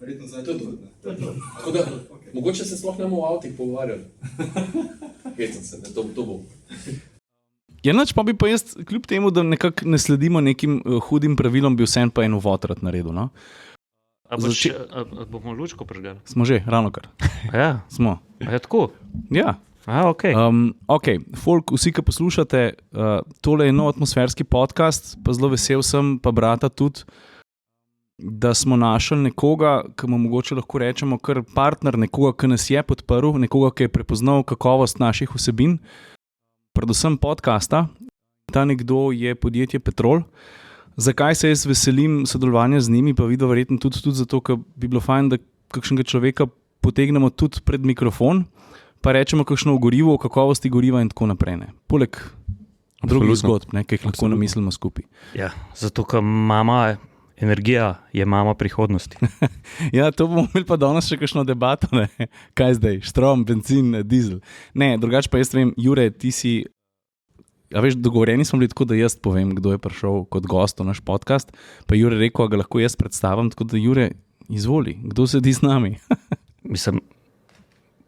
Verjetno zdaj tudi. Tako da, mogoče se sploh ne bomo v avtih pogovarjali. Hecam se, to bo. Enač pa bi pa jaz, kljub temu, da nekako ne sledimo nekim hudim pravilom, bi vsem pa eno votrat naredil, no? A bomo lučko prižgali? Smo že, ravnokar. Ja. Smo. A je tako? Ja. Okej. Ok, folk, vsi, ki poslušate, tole je nov atmosferski podcast, pa zelo vesel sem, pa brata tudi, da smo našli nekoga, ki mu mogoče lahko rečemo kar partner, nekoga, ki nas je podprl, nekoga, ki je prepoznal kakovost naših vsebin, predvsem podcasta. Ta nekdo je podjetje Petrol. Zakaj se jaz veselim sodelovanja z njimi, pa vidno verjetno tudi zato, ker bi bilo fajn, da kakšnega človeka potegnemo tudi pred mikrofon, pa rečemo kakšno o gorivu, o kakovosti goriva in tako naprej. Ne. Poleg drugih zgodb, ki jih lahko namislimo skupaj. Ja, zato, ker energija je mama prihodnosti. Ja, to bomo imeli pa danes še kakšno debato, ne? Kaj zdaj, štrom, bencin, dizel. Ne, drugače pa jaz vem, Jure, ti si, a veš, dogovorjeni smo bili tako, da jaz povem, kdo je prišel kot gost v naš podcast, pa Jure rekel, ga lahko jaz predstavim, tako da Jure, izvoli, kdo sedi z nami? Mislim,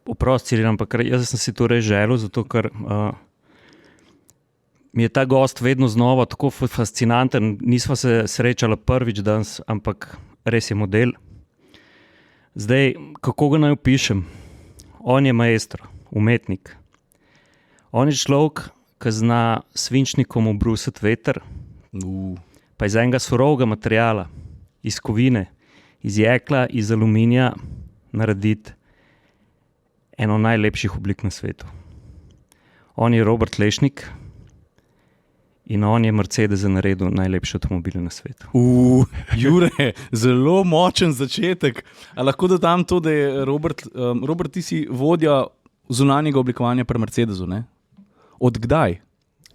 oprosti, ampak jaz sem si to res želel, zato ker mi je ta gost vedno znova tako fascinanten. Nisva se srečala prvič danes, ampak res je model. Zdaj, kako ga naj opišem? On je maestro, umetnik. On je človek, ki zna svinčnikom obrusiti veter, pa iz enega surovega materiala, iz kovine, iz jekla, iz aluminija narediti eno najlepših oblik na svetu. On je Robert Lešnik, in on je Mercedes naredil najlepše avtomobile na svetu. Jure, zelo močen začetek. A lahko dodam to, da je Robert, ti si vodja zunanjega oblikovanja pri Mercedesu, ne? Od kdaj?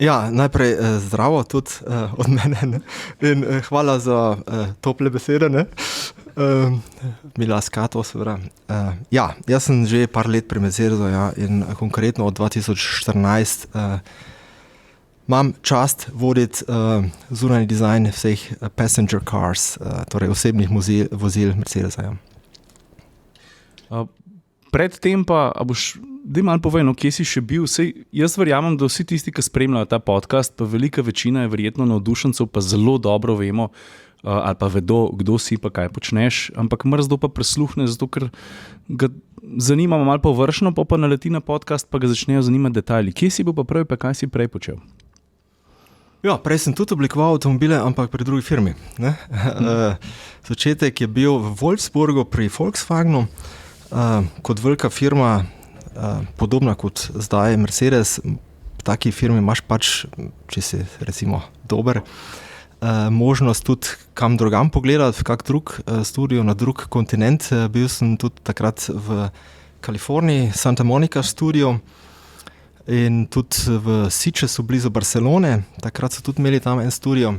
Ja, najprej zdravo tudi od mene, ne? In hvala za tople besede, ne? Mila Skato, seveda. Ja, jaz sem že par let pri Mercedesu, ja, in konkretno od 2014 imam čast voditi zunanji dizajn vseh passenger cars, torej osebnih vozil Mercedesa. Ja. Predtem pa, daj malo povej, no, kje si še bil? Jaz verjamem, da vsi tisti, ki spremljajo ta podcast, pa velika večina je verjetno navdušencev, pa zelo dobro vemo, ali pa vedo, kdo si pa kaj počneš, ampak mrzdo pa prisluhne, zato ker ga zanima malo površno, pa naleti na podcast, pa ga začnejo zanimati detajli. Kje si bil pa prvi, pa kaj si prej počel? Ja, prej sem tudi oblikoval avtomobile, ampak pri drugi firmi. Ne? Začetek je bil v Wolfsburgu pri Volkswagenu, kot velika firma, podobna kot zdaj Mercedes. V taki firmi imaš pač, če si recimo dober, možnost tudi kam drugam pogledati, v kak drug studio, na drug kontinent. Bil sem tudi takrat v Kaliforniji, Santa Monica studio, in tudi v Sitgesu blizu Barcelone, takrat so tudi imeli tam en studio.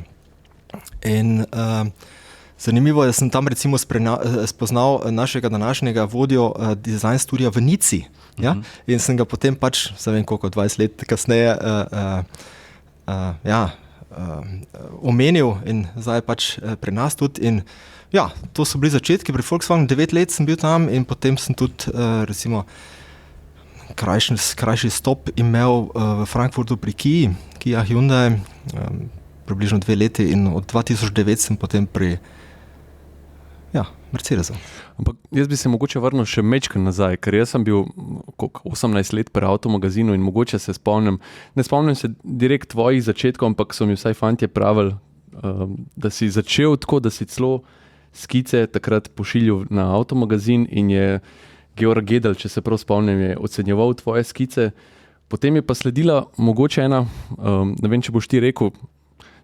In zanimivo je, da sem tam recimo spoznal našega današnjega vodjo dizajn studia v Nici. Ja? In sem ga potem pač, se vem koliko, 20 let kasneje omenil in zdaj pač pri nas tudi. In ja, to so bili začetki pri Volkswagenu, 9 let sem bil tam in potem sem tudi recimo krajši stop imel v Frankfurtu pri Kia Hyundai, približno 2 leti, in od 2009 sem potem pri Mercedesu. Ampak jaz bi se mogoče vrnil še mečken nazaj, ker jaz sem bil 18 let pri avtomagazinu in mogoče se ne spomnim se direkt tvojih začetkov, ampak so mi vsaj fantje pravili, da si začel tako, da si celo skice takrat pošiljal na avtomagazin in je Georg Gedel, če se prav spomnim, je ocenjeval tvoje skice. Potem je pa sledila mogoče ena, ne vem, če boš ti rekel,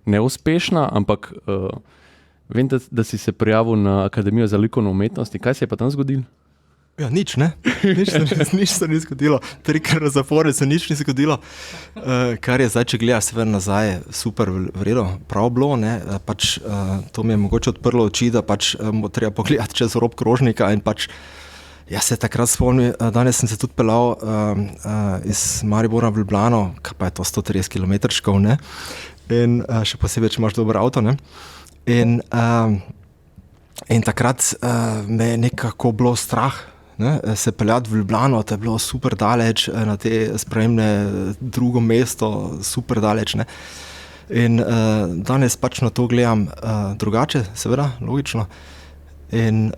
neuspešna, ampak vem, da si se prijavil na Akademijo za likovno umetnost. Kaj se je pa tam zgodilo? Ja, nič, ne? Nič se ni zgodilo. 3 zapore se nič ni zgodilo. Kar je zdaj, če gledaš sve nazaj, super vredo, prav bilo, ne? Pač to mi je mogoče odprlo oči, da pač treba pogledati čez rob krožnika in pač jaz se takrat spomnim, danes sem se tudi pelal iz Maribora v Ljubljano, kaj pa je to 130 kilometrčkov, ne? In še posebej, če imaš dober avto, ne? In In takrat me je nekako bilo strah, ne, se peljati v Ljubljano, to je bilo super daleč, na te spremne drugo mesto, super daleč. Ne. In danes pač na to gledam drugače, seveda, logično. In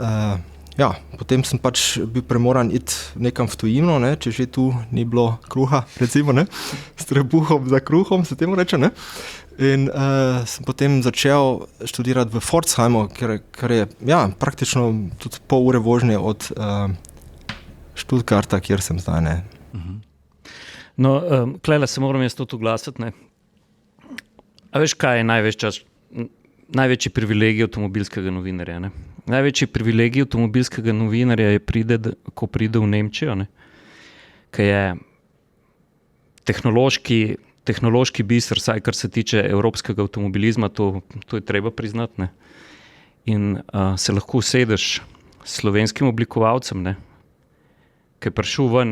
ja, potem sem pač bil premoran iti nekam v tujino, ne, če že tu ni bilo kruha, recimo, ne, s trebuhom za kruhom, se temu reče, ne. In sem potem začel študirati v Pforzheimu, kar je ja, praktično tudi pol ure vožnje od Stuttgarta, kjer sem zdaj, ne. No, klele se moram jaz tudi oglasiti, ne. A veš, kaj je največji privilegij avtomobilskega novinarja, ne? Največji privilegij avtomobilskega novinarja je ko pride v Nemčijo, ne? Ki je tehnološki biser, saj kar se tiče evropskega avtomobilizma, to je treba priznati, ne? In se lahko usedeš s slovenskim oblikovalcem, ne? Ki je prišel ven,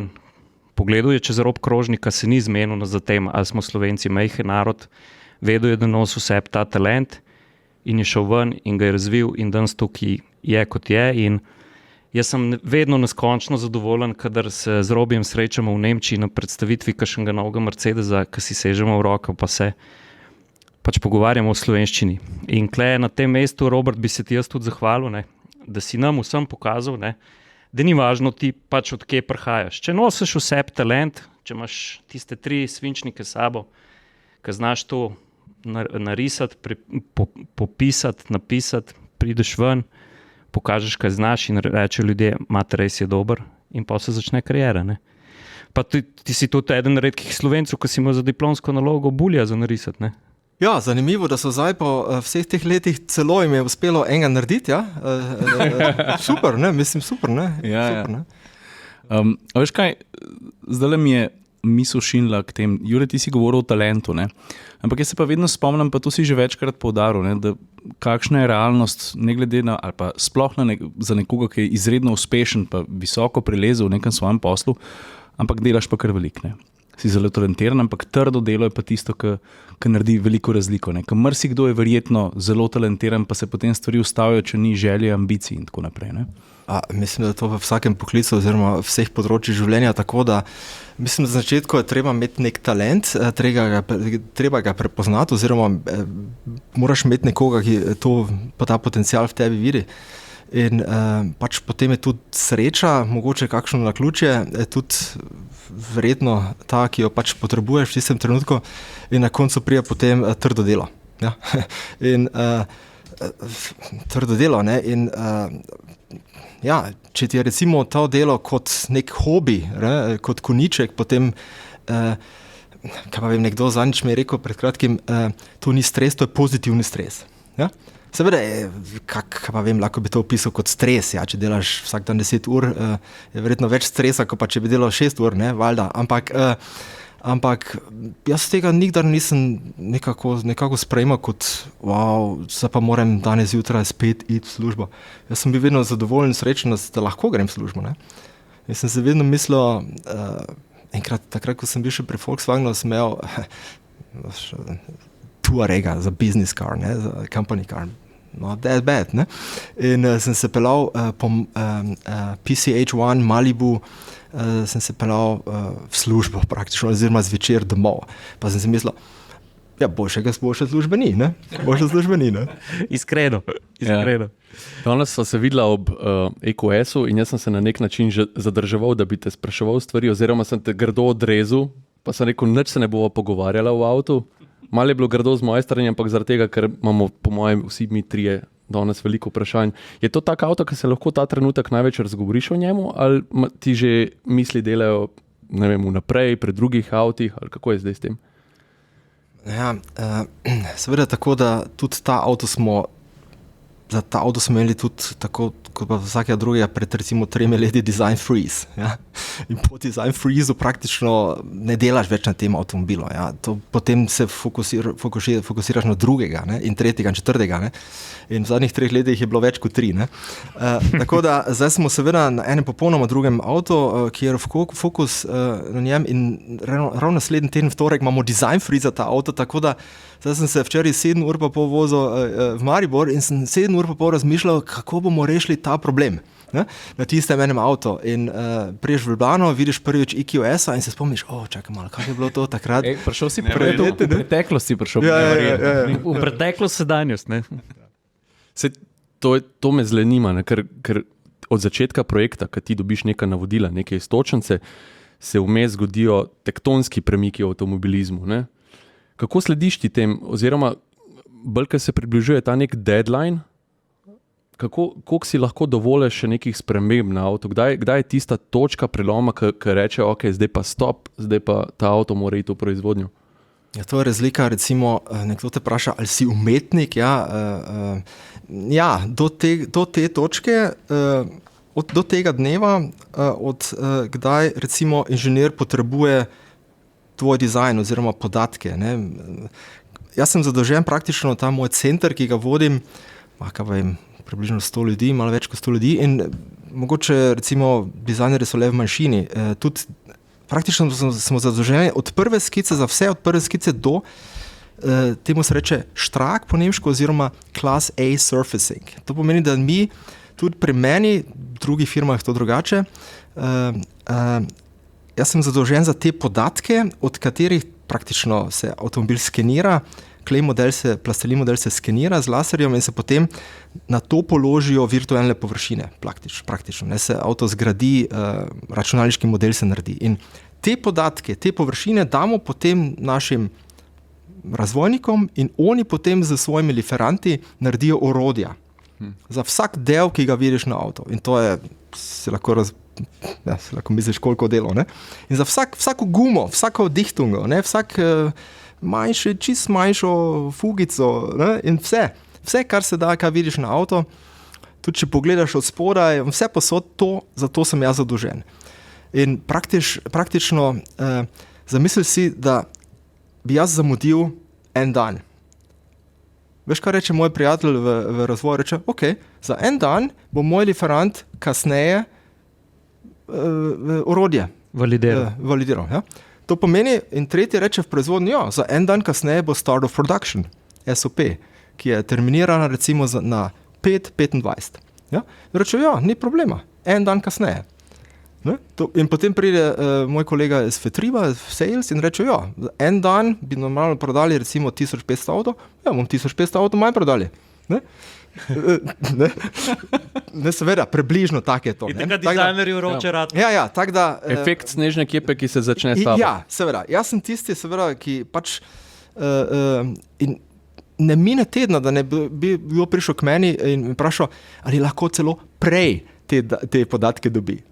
pogledal je čez rob krožnika, se ni zmenil za tem, ali smo Slovenci majhen narod, vedel je, da nosi vse ta talent in je šel ven in ga je razvil in danes tukaj je, kot je. In jaz sem vedno neskončno zadovoljen, kadar se z Robijem srečamo v Nemčiji na predstavitvi kakšnega novega Mercedesa, ki si sežemo v roko, pa se pač pogovarjamo o slovenščini. In klej na tem mestu, Robert, bi se ti jaz tudi zahvalil, ne, da si nam vsem pokazal, ne, da ni važno ti pač od kje prihajaš. Če nosiš vse talent, če imaš tiste 3 svinčnike s sabo, ki znaš to narisati, popisati, napisati, prideš ven, pokažeš, kaj znaš in reče ljudje, mate, res je dober in pa se začne karijera, ne. Pa ti si tudi eden redkih Slovencev, ki si imel za diplomsko nalogo bulja za narisati, ne. Ja, zanimivo, da so zdaj po vseh teh letih celo im je uspelo enega narediti, ja. Super, ne, mislim, super, ne. Ja, super, ja. A veš kaj, zdajle mi je misel šinila k tem, Jure, ti si govoril o talentu, ne? Ampak jaz se pa vedno spomnim, pa to si že večkrat poudaril, ne, da kakšna je realnost, ne glede na, ali pa sploh za nekoga, ki je izredno uspešen, pa visoko prilezel v nekem svojem poslu, ampak delaš pa kar veliko, ne. Si zelo talentiran, ampak trdo delo je pa tisto, ki naredi veliko razliko, ne. Ker marsikdo je verjetno zelo talentiran, pa se potem stvari ustavijo, če ni želje, ambicij in tako naprej, ne. Mislim, da je to v vsakem poklicu oziroma vseh področjih življenja tako, da mislim, da na začetku je treba imeti nek talent, treba ga prepoznati oziroma moraš imeti nekoga, ki pa ta potencial v tebi vidi. In pač potem je tudi sreča, mogoče kakšno naključje, tudi verjetno ta, ki jo pač potrebuješ v tistem trenutku in na koncu pride potem trdo delo. Ja? In trdo delo, ne, in ja, če ti je recimo to delo kot nek hobi, ne, kot koniček, potem, kaj pa vem, nekdo zadnjič mi je rekel pred kratkim, to ni stres, to je pozitivni stres. Ja? Seveda je, kaj pa vem, lahko bi to opisal kot stres, ja, če delaš vsak dan 10 ur, je verjetno več stresa, kot pa če bi delal 6 ur, ne, valjda, ampak jaz tega nikdar nisem nekako sprejemal kot wow, zdaj pa moram danes zjutraj spet iti v službo. Jaz sem bil vedno zadovoljen, srečen, da lahko grem v službo, ne. In sem se vedno mislil, enkrat, takrat, ko sem bil še pri Volkswagenu, sem imel Touarega za business car, ne, za company car. Not that bad, ne. In sem se peljal po PCH1 Malibu, sem se peljal v službo praktično, oziroma zvečer domov. Pa sem si mislil, ja, boljše službe ni, ne? Boljše službe ni, ne? Iskreno. Ja. Danes sva se videla ob EQS-u in jaz sem se na nek način že zadrževal, da bi te spraševal stvari, oziroma sem te grdo odrezal, pa sem rekel, nič se ne bova pogovarjala v avtu. Malo je bilo grdo z moje strani, ampak zaradi tega, ker imamo po mojem vsi mi trije danes veliko vprašanj. Je to tak avto, ki se lahko ta trenutek največ razgovoriš o njemu, ali ti že misli delajo, ne vem, vnaprej, pri drugih avtih, ali kako je zdaj s tem? Ja, seveda tako, da tudi za ta avto smo imeli tudi tako, kot pa vsakega drugega pred recimo 3 leti design freeze. Ja? In po design freeze praktično ne delaš več na tem avtomobilu. Ja? Potem se fokusiraš na drugega, ne? In tretjega in četrtega. Ne? In v zadnjih 3 letih je bilo več kot 3. Ne? Tako da zdaj smo seveda na enem popolnoma drugem avtu, ki je fokus na njem in ravno naslednji teden v torek imamo design freeze za ta avto, tako da zdaj sem se včeraj 7 ur pa pol vozil v Maribor in sem 7 ur pa pol razmišljal, kako bomo rešili ta problem. Ne? Na tistem enem avtu in priješ v Ljubljano, vidiš prvič EQS-a in se spomniš, čakaj malo, kaj je bilo to takrat? Prišel si v preteklosti. V preteklost, sedanjost. Ne? To me zanima, ker od začetka projekta, ko ti dobiš neka navodila, neke iztočnice, se vmes zgodijo tektonski premiki v avtomobilizmu. Ne? Kako slediš ti tem, oziroma bolj, ko se približuje ta nek deadline, koliko si lahko dovoliš še nekih sprememb na avtu? Kdaj je tista točka preloma, ki reče, ok, zdaj pa stop, zdaj pa ta avto mora iti v proizvodnjo? Ja, to je razlika, recimo, nekdo te vpraša, ali si umetnik, do te točke, do tega dneva, kdaj recimo inženir potrebuje tvoj dizajn oziroma podatke. Ne? Jaz sem zadolžen praktično ta moj center, ki ga vodim, približno 100 ljudi, malo več kot 100 ljudi in mogoče recimo dizajnerji so le v manjšini. Tudi praktično smo zadolženi od prve skice za vse, od prve skice do, temu se reče štrak po nemško oziroma class A surfacing. To pomeni, da mi tudi pri meni, v drugih firmah to drugače, jaz sem zadolžen za te podatke, od katerih praktično se avtomobil skenira, plastelin model se skenira z laserjem in se potem na to položijo virtualne površine, praktično. Ne, se avto zgradi, računalniški model se naredi. In te podatke, te površine damo potem našim razvojnikom in oni potem z svojimi liferanti naredijo orodja. Za vsak del, ki ga vidiš na avto. In to je, si lahko misliš, koliko delo. Ne? In za vsako gumo, vsako dihtungo, ne? Vsak čist manjšo fugico, ne? In vse, kar se da, kar vidiš na avto, tudi če pogledaš od spodaj, vse posod, za to sem jaz zadolžen. In praktično zamisli si, da bi jaz zamudil en dan. Veš, kaj reče moj prijatelj v razvoju? Reče, ok, za en dan bo moj liferant kasneje orodje validiral. Ja? To pomeni, in tretji reče v proizvodnji, za en dan kasneje bo start of production, SOP, ki je terminirana recimo na 5:25. Ja? Reče, ni problema, en dan kasneje. Ne? In potem pride moj kolega iz Fetriba, sales, in reče, en dan bi normalno prodali recimo 1500 avto, bom 1500 avto manj prodali. Ne? Ne, seveda, približno tak je to. In tega dizajnerju roče rad. Ja, tak da... Efekt snežne kepe, ki se začne s tabo. Ja, seveda. Jaz sem tisti, seveda, ki pač... in ne mine tedna, da ne bi bil prišel k meni in vprašal, ali lahko celo prej te podatke dobi.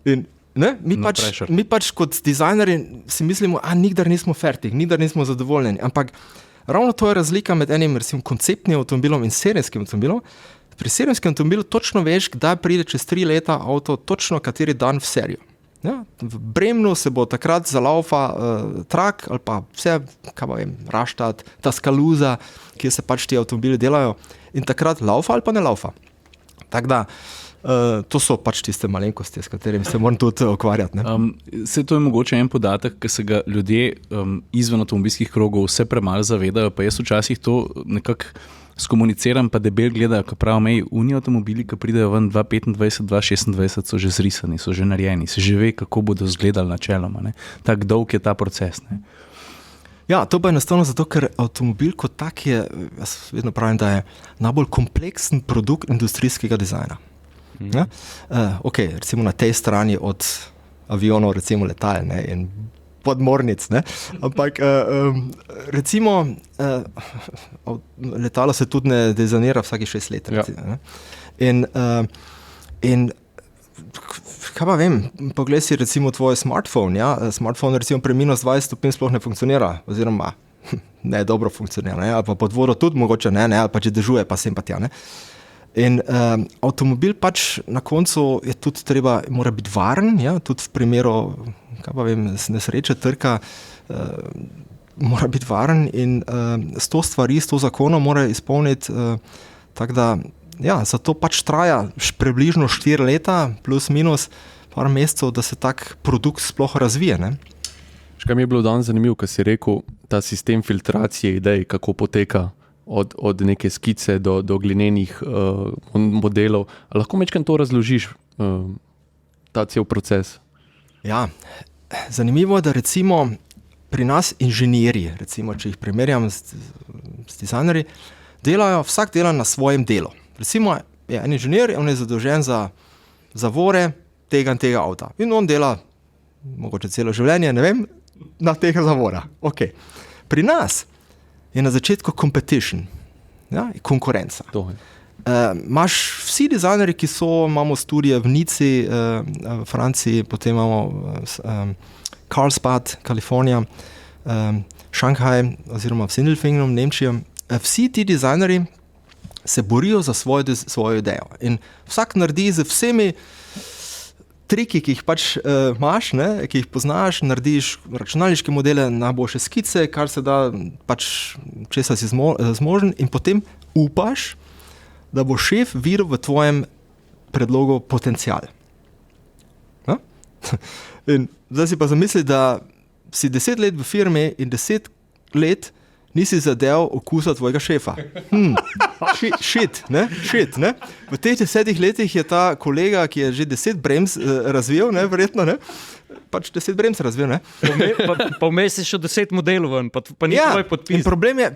In, ne? Mi pač kot dizajnerji si mislimo, nikdar nismo fertik, nikdar nismo zadovoljni, ampak ravno to je razlika med enim recimo konceptnim avtomobilom in serijskim avtomobilom. Pri serijskem avtomobilu točno veš, kdaj pride čez 3 leta avto, točno kateri dan v serijo. Ja? V Bremnu se bo takrat zalaufa trak ali pa vse, Raštat, Tuscaloosa, kjer se pač ti avtomobili delajo in takrat laufa ali pa ne laufa. Tako da, to so pač tiste malenkosti, s katerimi se moram tudi ukvarjati. Vse to je mogoče en podatek, ki se ga ljudje izven avtomobilskih krogov vse premalo zavedajo, pa jaz včasih to nekako skomuniciram, pa debel gledajo, ko pravim, uniji avtomobili, ki pridejo ven 2025, 2026, so že zrisani, so že narejeni, se že ve, kako bodo izgledali načeloma. Ne? Tak dolg je ta proces. Ne? Ja, to pa je enostavno zato, ker avtomobil kot tak je, jaz vedno pravim, da je najbolj kompleksen produkt industrijskega dizajna. Ja? Ok, recimo na tej strani od avionov, recimo letal, ne, in podmornic, ne, ampak recimo letalo se tudi ne dizajnira vsaki 6 let. Recimo, ja. In kaj pa vem, poglej si recimo tvoj smartphone, ja, smartphone recimo pri minus 20 stopinj sploh ne funkcionira, oziroma ne dobro funkcionira, ne, ali pa pod vodo tudi mogoče ne, ali pa če dežuje, pa sem pa tja, ne. In avtomobil pač na koncu je tudi mora biti varen, ja, tudi v primeru, kaj pa vem, nesreče, trka, mora biti varen in 100 stvari, 100 zakonov mora izpolniti, tako da, ja, zato pač traja približno 4 leta, plus minus par mesecev, da se tak produkt sploh razvije, ne. Kaj mi je bilo danes zanimivo, ko si rekel, ta sistem filtracije idej, kako poteka od neke skice do glinenih modelov. A lahko mečkaj to razložiš, ta cel proces? Ja, zanimivo je, da recimo pri nas inženirji, recimo, če jih primerjam s dizajnerji, vsak dela na svojem delu. Recimo je en inženir, on je zadolžen za zavore tega in tega avta. In on dela, mogoče celo življenje, ne vem, na tega zavora. Okay. Pri nas je na začetku competition, ja, konkurenca. Imaš vsi dizajnerji, ki imamo studije v Nici, v Franciji, potem imamo Karlsbad, Kalifornija, Šanghaj oziroma v Sindelfingen v Nemčiji. Vsi ti dizajnerji se borijo za svojo idejo in vsak naredi z vsemi triki, ki jih pač imaš, ki jih poznaš, narediš računalniške modele, najboljše skice, kar se da, pač česa si zmožen in potem upaš, da bo šef videl v tvojem predlogu potencial. Ja? In zdaj si pa zamisli, da si 10 let v firmi in 10 let nisi zadel okusa tvojega šefa. Shit, ne? V teh 10 letih je ta kolega, ki je že 10 brems razvil, verjetno, pač 10 brems razvil, ne? Pa vmes je še 10 modelov ven, pa ni tvoj podpis. In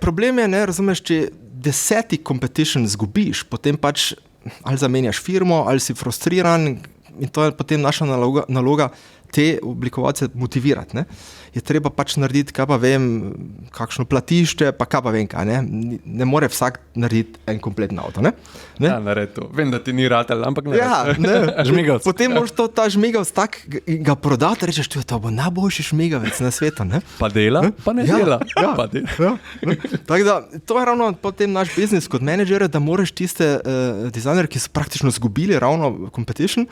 problem je, razumeš, če 10 competition zgubiš, potem pač ali zamenjaš firmo, ali si frustriran in to je potem naša naloga te oblikovalce motivirati. Je treba pač narediti, kaj pa vem, kakšno platišče, pa kaj pa vem kaj. Ne more vsak narediti en kompletno avto. Ne? Ja, naredi to. Vem, da ti ni ratelj, ampak naredi. Ja, žmigavc. Potem moraš ta žmigavc tak ga prodati, rečeš, to bo najboljši žmigavec na svetu. Ne? Pa dela, pa ne dela. Pa dela. Tako da, to je ravno potem naš biznis kot menedžer, da moraš tiste dizajnerje, ki so praktično zgubili ravno competition,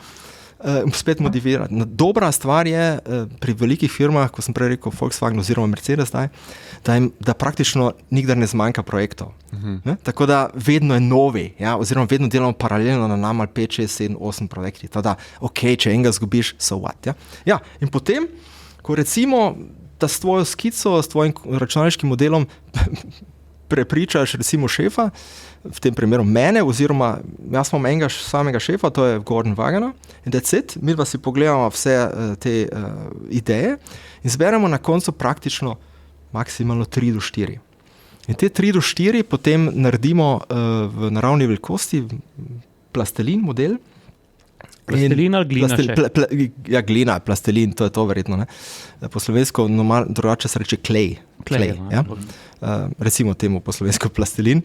spet motivirati. Dobra stvar je pri velikih firmah, ko sem prej rekel Volkswagen oziroma Mercedes, da praktično nikdar ne zmanjka projektov. Tako da vedno je novi, oziroma vedno delamo paralelno na nam ali 5, 6, 7, 8 projekti. Tako da, če enega zgubiš, so what. Ja, in potem, ko recimo, da s tvojo skico, s tvojim računalniškim modelom prepričaš recimo šefa, v tem primeru mene, oziroma jaz imam enega samega šefa, to je Gordon Wagner, in that's it, mi pa si pogledamo vse te ideje in zberemo na koncu praktično maksimalno 3 do 4. In te 3 do 4 potem naredimo v naravni velikosti, plastelin model. Plastelin ali glina še? Glina, plastelin, to je to verjetno. Po slovensko drugače se reče klej. Recimo temu po slovensko plastelin.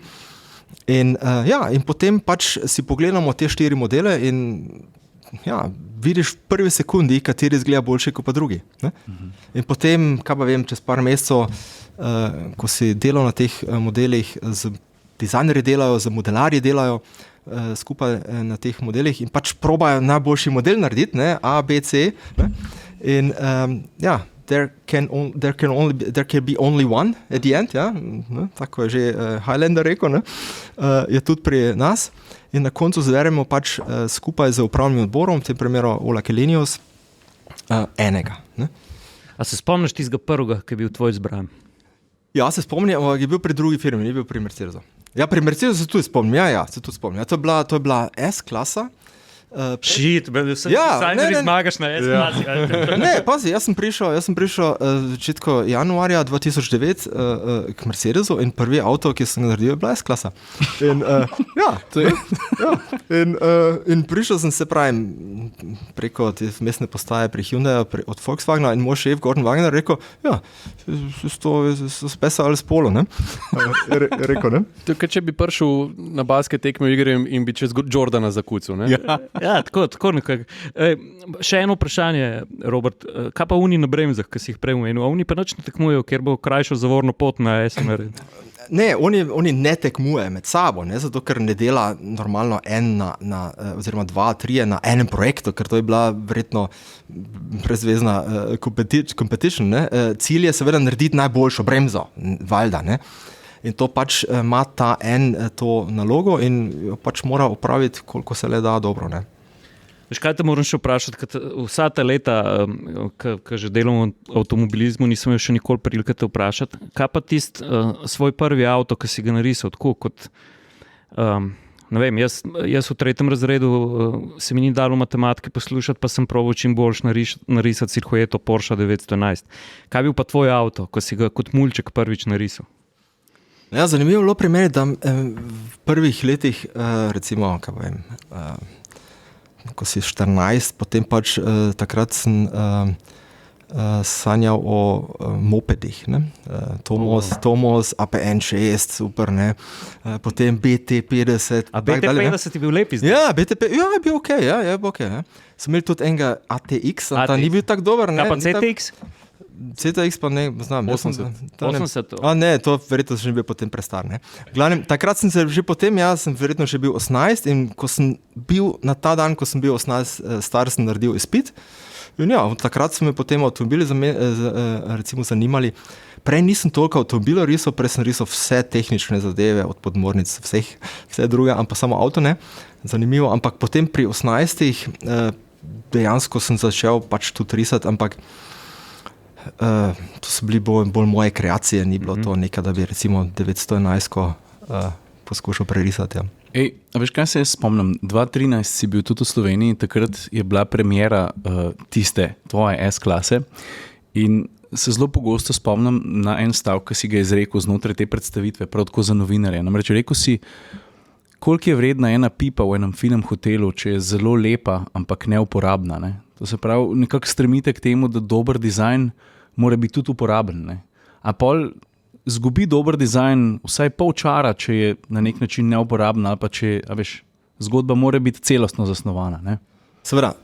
In potem pač si pogledamo te 4 modele in vidiš v prvi sekundi, kateri izgleda boljši kot pa drugi. In potem, kaj pa vem, čez par mesecev, ko si delal na teh modelih, z dizajnerji delajo, z modelarji delajo skupaj na teh modelih in pač probajo najboljši model narediti, A, B, C. In there can be only one at the end, tako je že Highlander rekel, je tudi pri nas. In na koncu zveremo pač skupaj z upravnim odborom, v tem primeru Ola Kelenius, enega. A se spomniš tistega prvega, ki je bil tvoj izbran? Ja, se spomnim, je bil pri drugi firmi, ni bil pri Mercedesu. Ja, pri Mercedesu se tudi spomnim, se tudi spomnim. To je bila S-klasa. Dizajnerji zmagaš na S-klasi. Ne, pazi, jaz sem prišel začetku januarja 2009 k Mercedesu in prvi avto, ki sem ga naredil, je bila S-klasa. In prišel sem, se pravim, preko te mestne postaje pri Hyundai od Volkswagena in moj šef Gordon Wagner rekel, so spesali s polo, ne? Rekel, ne? Tukaj, če bi prišel na basket tekme v igri in bi čez Jordana zakucil, ne? Ja, tako nekako. Še eno vprašanje, Robert. Kaj pa oni na bremzah, ki si jih prej omenil? Oni pa nič ne tekmujejo, ker bo krajšo zavorno pot na SMR? Ne, oni ne tekmujejo med sabo, zato ker ne dela normalno oziroma 2, 3 na enem projektu, ker to je bila verjetno brezvezna competition. Cilj je seveda narediti najboljšo bremzo, valjda, ne. In to pač ima to nalogo in jo pač mora opraviti, koliko se le da dobro, ne. Veš, kaj te moram še vprašati? Vsa ta leta, ko že delam v avtomobilizmu, nisem imel še nikoli prilike te vprašati. Kaj pa tisti svoj prvi avto, ki si ga narisal? Tako kot, ne vem, jaz v 3. razredu se mi ni dalo matematike poslušati, pa sem proval čim boljš narisati Silhouette Porsche 911. Kaj bil pa tvoj avto, ko si ga kot mulček prvič narisal? Ja, zanimivo je bilo pri meni, da v prvih letih, recimo, kaj vem, ko si 14, potem pač takrat sem sanjal o mopedih, ne? Tomos, APN6, super, ne? Potem BT50. A BT50 je bil lep izdelek? Ja, BT50, ja, je bil okej, ja, je bil okej, ja. Sem imel tudi enega ATX, ta ni bil tako dober, ne? Kaj pa CTX? CTX pa ne znam. 80. Ne, to verjetno sem že bil potem prestar. Ne? Glavnem, takrat sem se že potem, sem verjetno že bil 18 in ko sem bil na ta dan, ko sem bil 18 star, sem naredil izpit. In ja, takrat so me potem avtomobili recimo zanimali. Prej nisem toliko avtomobilov risal, prej sem risal vse tehnične zadeve, od podmornic, vse druge, ampak samo avto ne. Zanimivo, ampak potem pri 18 dejansko sem začel pač tudi risati, ampak to so bili bolj moje kreacije, ni bilo to nekaj, da bi recimo 911 poskušal prerisati. Ja. A veš, kaj se jaz spomnim? 2013 si bil tudi v Sloveniji, takrat je bila premiera tiste tvoje S-klase in se zelo pogosto spomnim na en stavek, ki si ga izrekel znotraj te predstavitve, prav tako za novinarje. Namreč rekel si, koliko je vredna ena pipa v enem finem hotelu, če je zelo lepa, ampak neuporabna. Ne? To se pravi, nekako stremite k temu, da dober dizajn mora biti tudi uporaben. Ne? A pol zgubi dober dizajn vsaj pol čara, če je na nek način neuporabna, ali pa če, veš, zgodba mora biti celostno zasnovana. Ne? Seveda,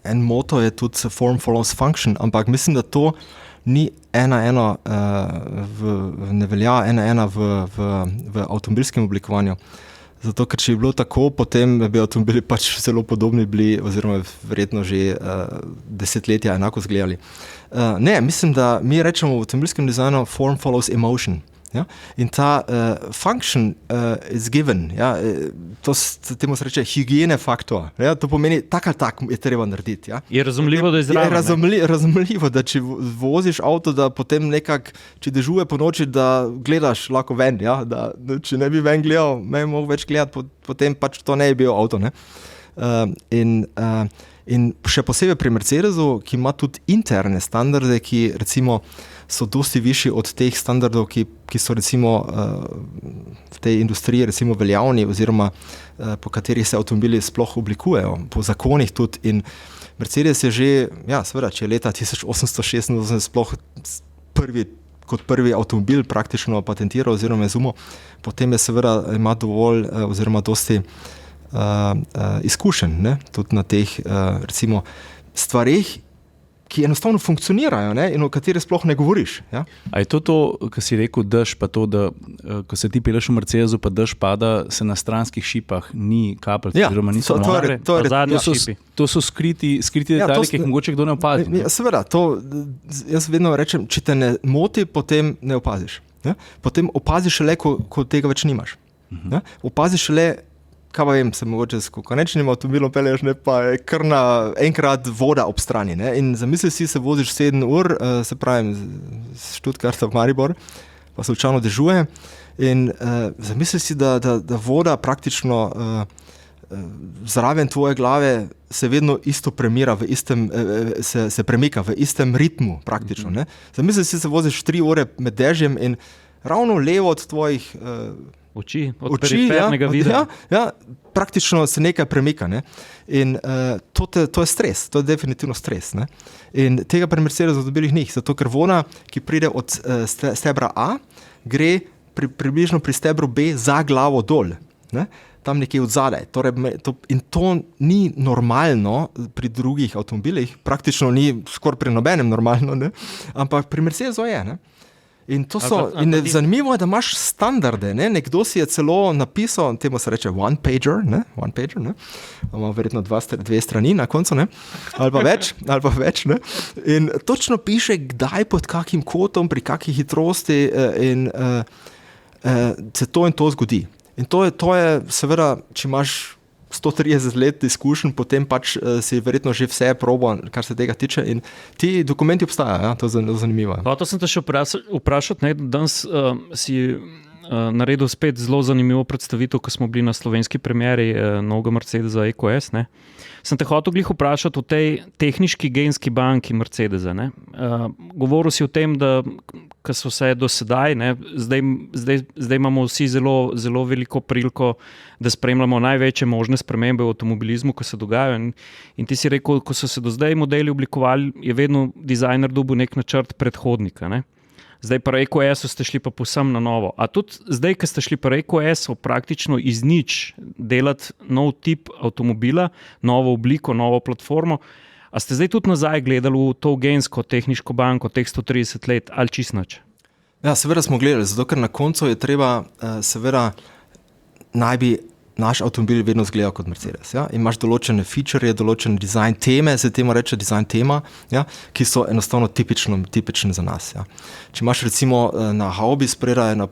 en moto je tudi form follows function, ampak mislim, da to ni ne velja ena v avtomobilskem oblikovanju. Zato, ker če je bilo tako, potem bi avtomobili pač zelo podobni bili, oziroma verjetno že desetletja enako izgledali. Ne, mislim, da mi rečemo v avtomobilskem dizajnu form follows emotion. Ja? In ta function is given, ja? Temu se reče higiene faktor. Ja? To pomeni, tak ali tak je treba narediti. Ja? Je razumljivo, da je zraven. Je razumljivo, da če voziš avto, da potem nekako, če dežuje po noči, da gledaš lahko ven. Ja? Da, če ne bi ven gledal, ne bi mogel več gledati, potem pač to ne bi bil avto. Ne? In še posebej pri Mercedesu, ki ima tudi interne standarde, ki recimo so dosti višji od teh standardov, ki so recimo v tej industriji recimo veljavni oziroma po katerih se avtomobili sploh oblikujejo, po zakonih tudi. In Mercedes je že, ja seveda, če je leta 1886 sploh kot prvi avtomobil praktično patentiral oziroma izumil, potem je seveda ima dovolj oziroma dosti izkušenj, ne, tudi na teh recimo stvarih, ki enostavno funkcionirajo, ne, in o katerih sploh ne govoriš. Ja? A je to, kar si rekel, dež, pa to, da ko se ti peleš v Mercedesu, pa dež pada, se na stranskih šipah ni kapelj, oziroma niso monare? To so skriti detajli, ki jih mogoče kdo ne opazi. Ja, seveda, jaz vedno rečem, če te ne moti, potem ne opaziš. Ja? Potem opaziš šele, ko tega več nimaš. Ja? Opaziš šele, kaj pa vem, se mogoče s konečnim avtomobilom pelješ, ne, pa je kar enkrat voda ob strani. Ne? In zamisli si, se voziš 7 ur, se pravim, z Stuttgarta v Maribor, pa slučajno dežuje. In zamisli si, da voda praktično zraven tvoje glave se vedno isto premira, se premika v istem ritmu praktično. Ne? Zamisli si, se voziš 3 ure med dežjem in ravno levo od tvojih oči, od perifernega vida. Ja, praktično se nekaj premika. Ne? In to je stres, to je definitivno stres. Ne? In tega pri Mercedesu dobilih njih, zato ker voda, ki pride od stebra A, gre približno pri stebru B za glavo dol. Ne? Tam nekje od zadaj. In to ni normalno pri drugih avtomobilih, praktično ni skoraj pri nobenem normalno, ne? Ampak pri Mercedesu je. Ne? In zanimivo je, da imaš standarde. Ne? Nekdo si je celo napisal, temu se reče one pager, ne? Ima verjetno 2 strani na koncu, ne? ali pa več. Ne? In točno piše, kdaj pod kakim kotom, pri kakih hitrosti in se to in to zgodi. In to je seveda, če imaš 130 let izkušenj, potem pač si verjetno že vse probo, kar se tega tiče. In ti dokumenti obstajajo, ja? To je zelo zanimivo. To sem te še vprašati, ne? Danes si naredil spet zelo zanimivo predstavitev, ko smo bili na slovenski premieri novega Mercedesa EQS. Ne? Sem te hotel glih vprašati o tej tehniški genski banki Mercedesa. Govoril si o tem, da ko so se do sedaj, zdaj imamo vsi zelo, zelo veliko priliko, da spremljamo največje možne spremembe v avtomobilizmu, ko se dogajajo. In ti si rekel, ko so se do zdaj modeli oblikovali, je vedno dizajner dobil nek načrt predhodnika. Ne? Zdaj pa EQS-u ste šli pa povsem na novo. A tudi zdaj, ko ste šli pa EQS-u praktično iz nič delati nov tip avtomobila, novo obliko, novo platformo, a ste zdaj tudi nazaj gledali v to gensko tehniško banko teh 130 let ali čist nič? Ja, seveda smo gledali, zato ker na koncu je treba, seveda, naj bi naš avtomobil vedno izgleda kot Mercedes. Ja? Imaš določene feature, določene design teme, se temu reče design tema, ja? Ki so enostavno tipične za nas. Ja? Če imaš recimo na haubi spredaj na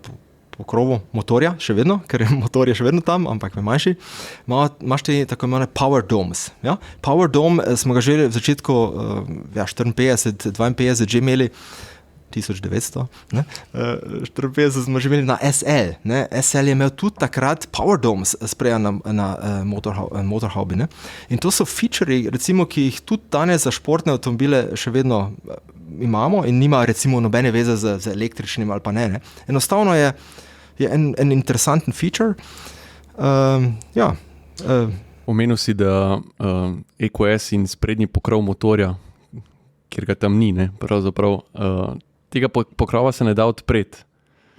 pokrovu motorja, še vedno, ker motor je še vedno tam, ampak je manjši, imaš te tako imenovane power domes. Ja? Power dome smo ga že v začetku 54, 52 že imeli, 1900, 54 smo že imeli na SL. Ne? SL je imel tudi takrat power domes sprejan na motorhaubi. Ne? In to so feature, recimo, ki jih tudi danes za športne avtomobile še vedno imamo in nima recimo nobene veze z električnim ali pa ne. Enostavno je en interesanten feature. Omenil si, da EQS in sprednji pokrov motorja, kjer ga tam ni, ne? Pravzaprav tega pokrova se ne da odpreti.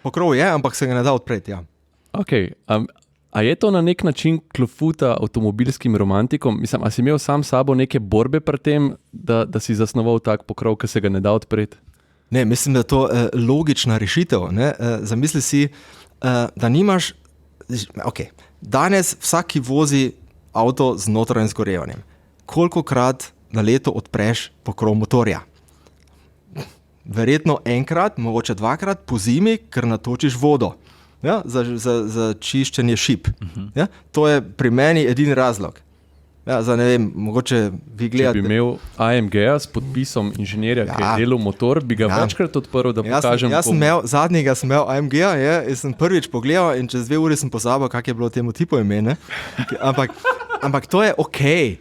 Pokrov je, ampak se ga ne da odpreti, ja. Okay. A je to na nek način klofuta avtomobilskim romantikom? Mislim, a si imel sam sabo neke borbe pri tem, da si zasnoval tak pokrov, ki se ga ne da odpreti? Ne, mislim, da je to logična rešitev. Ne? Zamisli si, da nimaš... Okay. Danes vsak, ki vozi avto z notranjim zgorevanjem, kolikokrat na leto odpreš pokrov motorja? Verjetno enkrat, mogoče dvakrat po zimi, ker natočiš vodo, ja, za čiščenje šip. Ja, to je pri meni edini razlog. Ja, ne vem, mogoče vi gledate... Če bi imel AMG-ja s podpisom inženirja, ki je delal motor, bi ga večkrat odprl, da pokažem... Zadnjega sem imel AMG-ja in sem prvič pogledal in čez 2 uri sem pozabil, kak je bilo temu tipu ime. Ampak to je okej,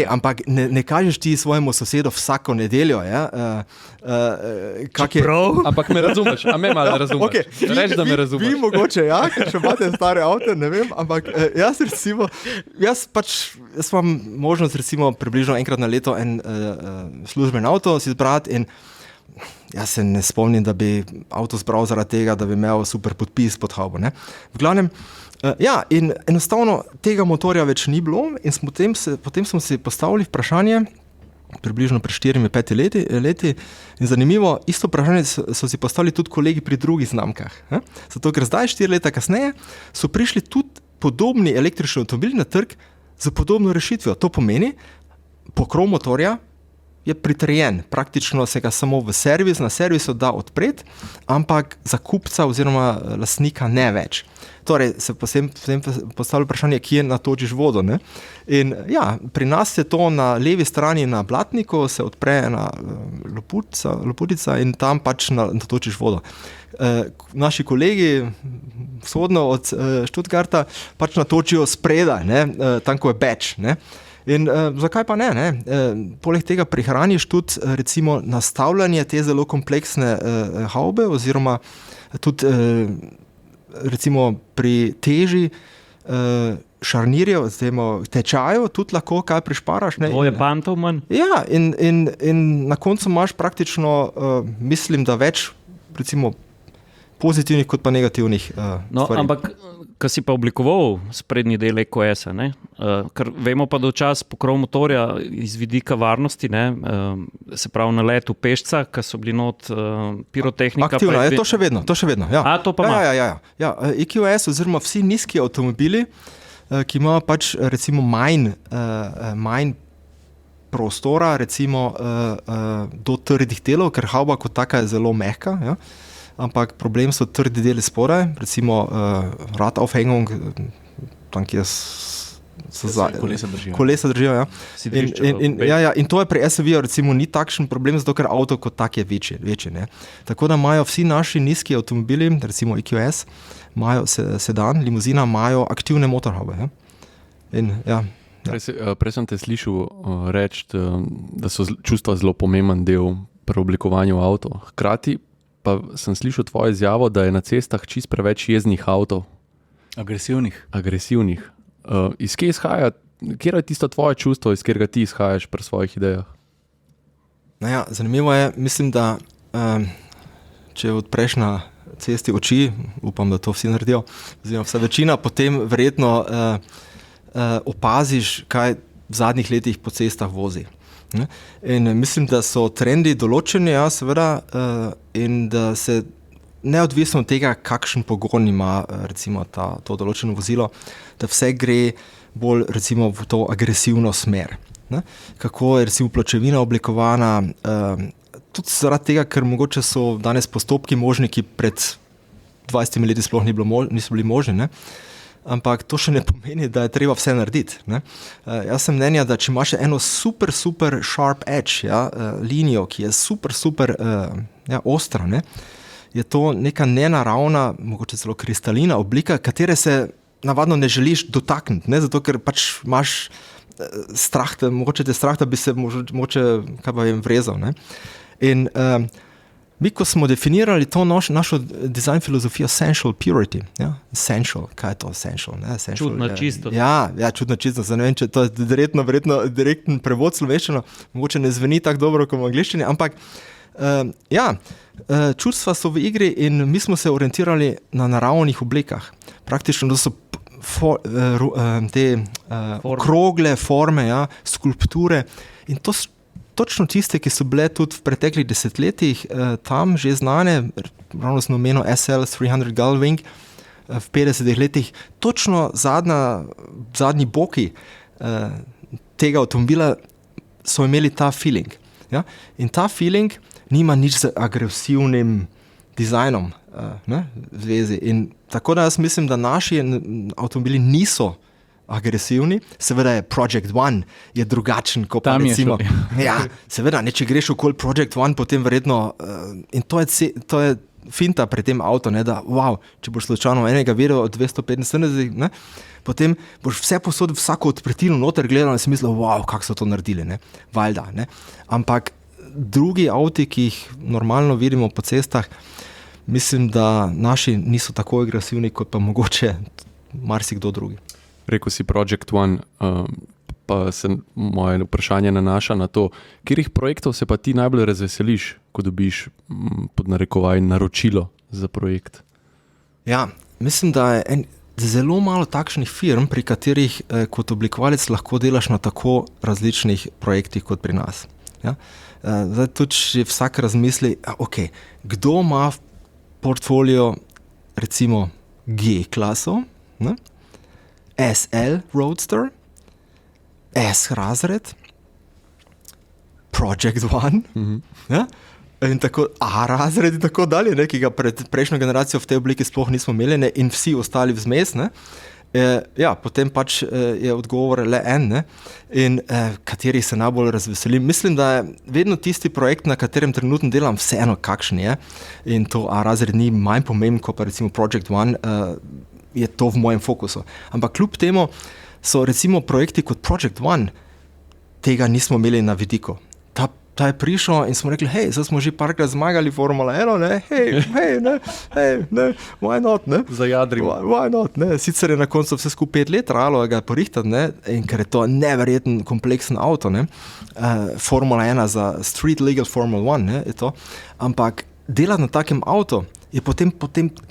ampak ne kažeš ti svojemu sosedu vsako nedeljo. Ja? Ampak me razumeš, a me malo razumeš. Okay. Reč, da me razumeš. Vi mogoče, ja, ker še imate stare avte, ne vem, ampak jaz imam možnost recimo približno enkrat na leto en služben avto si zbrati in jaz se ne spomnim, da bi avto zbral zaradi tega, da bi imel super podpis pod haubo. V glavnem, in enostavno tega motorja več ni bilo in potem smo si postavili vprašanje, približno pred 4-5 leti in zanimivo, isto vprašanje so si postavili tudi kolegi pri drugih znamkah. Zato, ker zdaj 4 leta kasneje so prišli tudi podobni električni avtomobili na trg z podobno rešitvijo. To pomeni, pokrov motorja je pritrjen, praktično se ga samo na servisu da odpreti, ampak za kupca oziroma lastnika ne več. Torej se potem postavlja vprašanje, kje natočiš vodo. Ne? In ja, pri nas je to na levi strani na blatniku, se odpre ena loputica in tam pač natočiš vodo. Naši kolegi vzhodno od Stuttgarta pač natočijo spredaj, tam ko je batch. In zakaj pa ne? Poleg tega prihraniš tudi recimo nastavljanje te zelo kompleksne haube oziroma tudi recimo pri teži šarnirjev, tečajev, tudi lahko kaj prišparaš. Dvoje bantov manj. Ja, in na koncu imaš praktično, mislim, da več recimo pozitivnih kot pa negativnih stvari. Ampak, ko si pa oblikoval sprednji del EQS-a, ker vemo pa, da včasih pokrov motorja iz vidika varnosti, se pravi na letu pešca, ko so bili not pirotehnika... Aktivno, je to še vedno. Ja. A, to pa ima. Ja. EQS oziroma vsi nizki avtomobili, ki imajo pač recimo manj prostora, recimo do trdih delov, ker hauba kot taka je zelo mehka, ja. Ampak problem so trdi deli spodaj, recimo Radaufhängung, tam kjer Kolesa držijo. Kolesa držijo, ja. Sidrišče In to je pri SUV-ju recimo ni takšen problem, zato ker avto kot tak je večji. Ne. Tako da imajo vsi naši nizki avtomobili, recimo EQS, imajo sedan, limuzina, imajo aktivne motorhaube. Ja. In ja. Prej sem te slišal reči, da so čustva zelo pomemben del pri oblikovanju avtov. Hkrati pa sem slišal tvojo izjavo, da je na cestah čist preveč jezdnih avtov. Agresivnih. Iz kje izhaja, kje je tisto tvoje čustvo, iz katerega ti izhajaš pri svojih idejah? Naja, zanimivo je, mislim, da če odpreš na cesti oči, upam, da to vsi naredijo, oziroma vsa večina, potem verjetno opaziš, kaj v zadnjih letih po cestah vozi. Ne? In mislim, da so trendi določeni, ja, seveda, in da se neodvisno od tega, kakšen pogon ima recimo to določeno vozilo, da vse gre bolj recimo v to agresivno smer. Ne? Kako je recimo pločevina oblikovana, tudi zaradi tega, ker mogoče so danes postopki možni, ki pred 20 leti sploh niso bili možni, ne? Ampak to še ne pomeni, da je treba vse narediti. Ne? Jaz sem mnenja, da če imaš eno super sharp edge, ja, linijo, ki je super ostra, ne? Je to neka nenaravna, mogoče celo kristalina oblika, katere se navadno ne želiš dotakniti, ne? Zato ker pač imaš strah, mogoče te strah, da bi se mogoče kaj pa vem, vrezal. Ne? In mi, ko smo definirali to našo design filozofijo Essential Purity, ja? Essential, kaj je to Essential? Ne? Essential Čudna čistost. Ja, čudna čistost, ne vem, če to je verjetno direkten prevod slovenščino, mogoče ne zveni tako dobro kot v angliščini, ampak čustva so v igri in mi smo se orientirali na naravnih oblekah. Praktično to so te okrogle forme, ja, skulpture in to so točno tiste, ki so bile tudi v preteklih desetletjih tam že znane, ravno sem omenil SL300 Gullwing v 50 letih, točno zadnji boki tega avtomobila so imeli ta feeling. Ja? In ta feeling nima nič z agresivnim dizajnom v zvezi. In tako da jaz mislim, da naši avtomobili niso agresivni, seveda je Project One je drugačen kot pa recimo. Ja, seveda, ne, če greš okoli Project One, potem verjetno in to je finta pri tem avto, ne, da wow, če boš slučajno enega videl od 275, ne, potem boš vse posod, vsako odprtino noter gledal in si mislil, wow, kako so to naredili, ne, valjda, ne. Ampak drugi avti, ki jih normalno vidimo po cestah, mislim, da naši niso tako agresivni, kot pa mogoče marsikdo drugi. Rekel si Project One, pa se moje vprašanje nanaša na to, katerih projektov se pa ti najbolj razveseliš, ko dobiš pod narekovaj naročilo za projekt? Ja, mislim, da je zelo malo takšnih firm, pri katerih kot oblikovalec lahko delaš na tako različnih projektih kot pri nas. Ja? Zdaj tudi, če vsak razmisli, ok, kdo ima v portfolio recimo G-klaso, ne? SL Roadster, S-razred, Project One, ja? In tako A-razred in tako dalje, ne? Ki ga pred prejšnjo generacijo v tej obliki sploh nismo imeli, ne? In vsi ostali vzmes, ne? Ja, potem pač je odgovor le en, ne? In kateri se najbolj razveselim. Mislim, da je vedno tisti projekt, na katerem trenutno delam, vseeno kakšen je. In to A-razred ni manj pomemben, kot pa recimo Project One, je to v mojem fokusu. Ampak kljub temu so recimo projekti kot Project One, tega nismo imeli na vidiku. Ta je prišel in smo rekli, hej, zdaj smo že parkrat zmagali Formula 1, ne, hej, why not, ne? Zajadrimo. Why not, ne? Sicer je na koncu vse skupaj 5 let trajalo ga porihtati, ne, in ker je to neverjeten kompleksen avto, ne, Formula 1 za street legal Formula 1, ne, je to, ampak delati na takem avtu je potem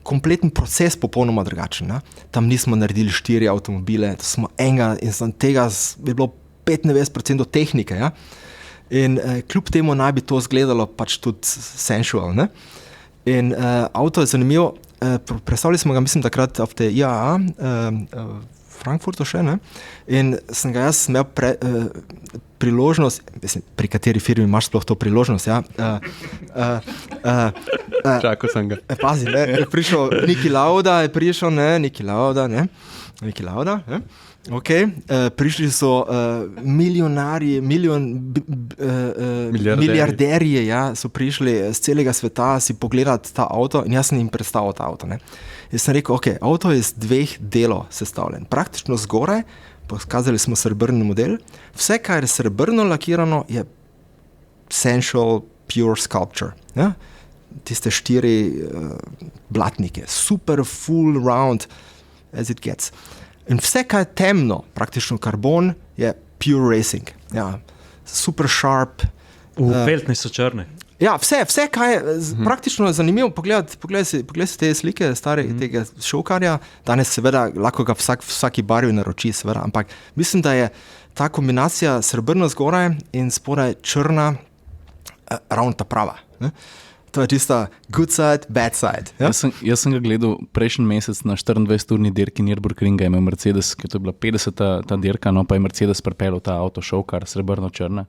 kompleten proces popolnoma drugačen, ne. Tam nismo naredili 4 avtomobile, to smo enega in tega je bilo 95% tehnike, ja. In kljub temu naj bi to izgledalo pač tudi sensual, ne? In avto je zanimivo, predstavili smo ga, mislim, takrat v te IAA, Frankfurtu še, ne? In sem ga jaz imel priložnost, mislim, pri kateri firmi imaš sploh to priložnost, ja? Čakal sem ga. Pazi, ne? Je prišel Niki Lauda, ne? Okay. Prišli so milijonarji, milijarderji, ja, so prišli z celega sveta si pogledati ta avto in jaz sem jim predstavil ta avto. Ne. Jaz sem rekel, ok, avto je iz 2 delov sestavljen. Praktično zgoraj, pokazali smo srebrni model, vse, kar je srebrno lakirano, je Essential Pure Sculpture. Ja. Tiste 4 blatnike, super full round as it gets. In vse, kar je temno, praktično karbon, je Pure Racing. Ja. Super sharp. Feltne so črne. Ja, vse, kar je praktično zanimivo pogledati, poglej si te slike tega šovkarja, danes seveda lahko ga vsaki barvi naroči, seveda, ampak mislim, da je ta kombinacija srebrno zgoraj in spodaj črna ravno ta prava. Ne? To je tista good side, bad side. Ja? Jaz sem ga gledal prejšnji mesec na 24-urni dirki Nürburgringa, imel Mercedes, ki je bila 50. ta dirka, no pa je Mercedes pripeljal ta avto šovkar srebrno-črna.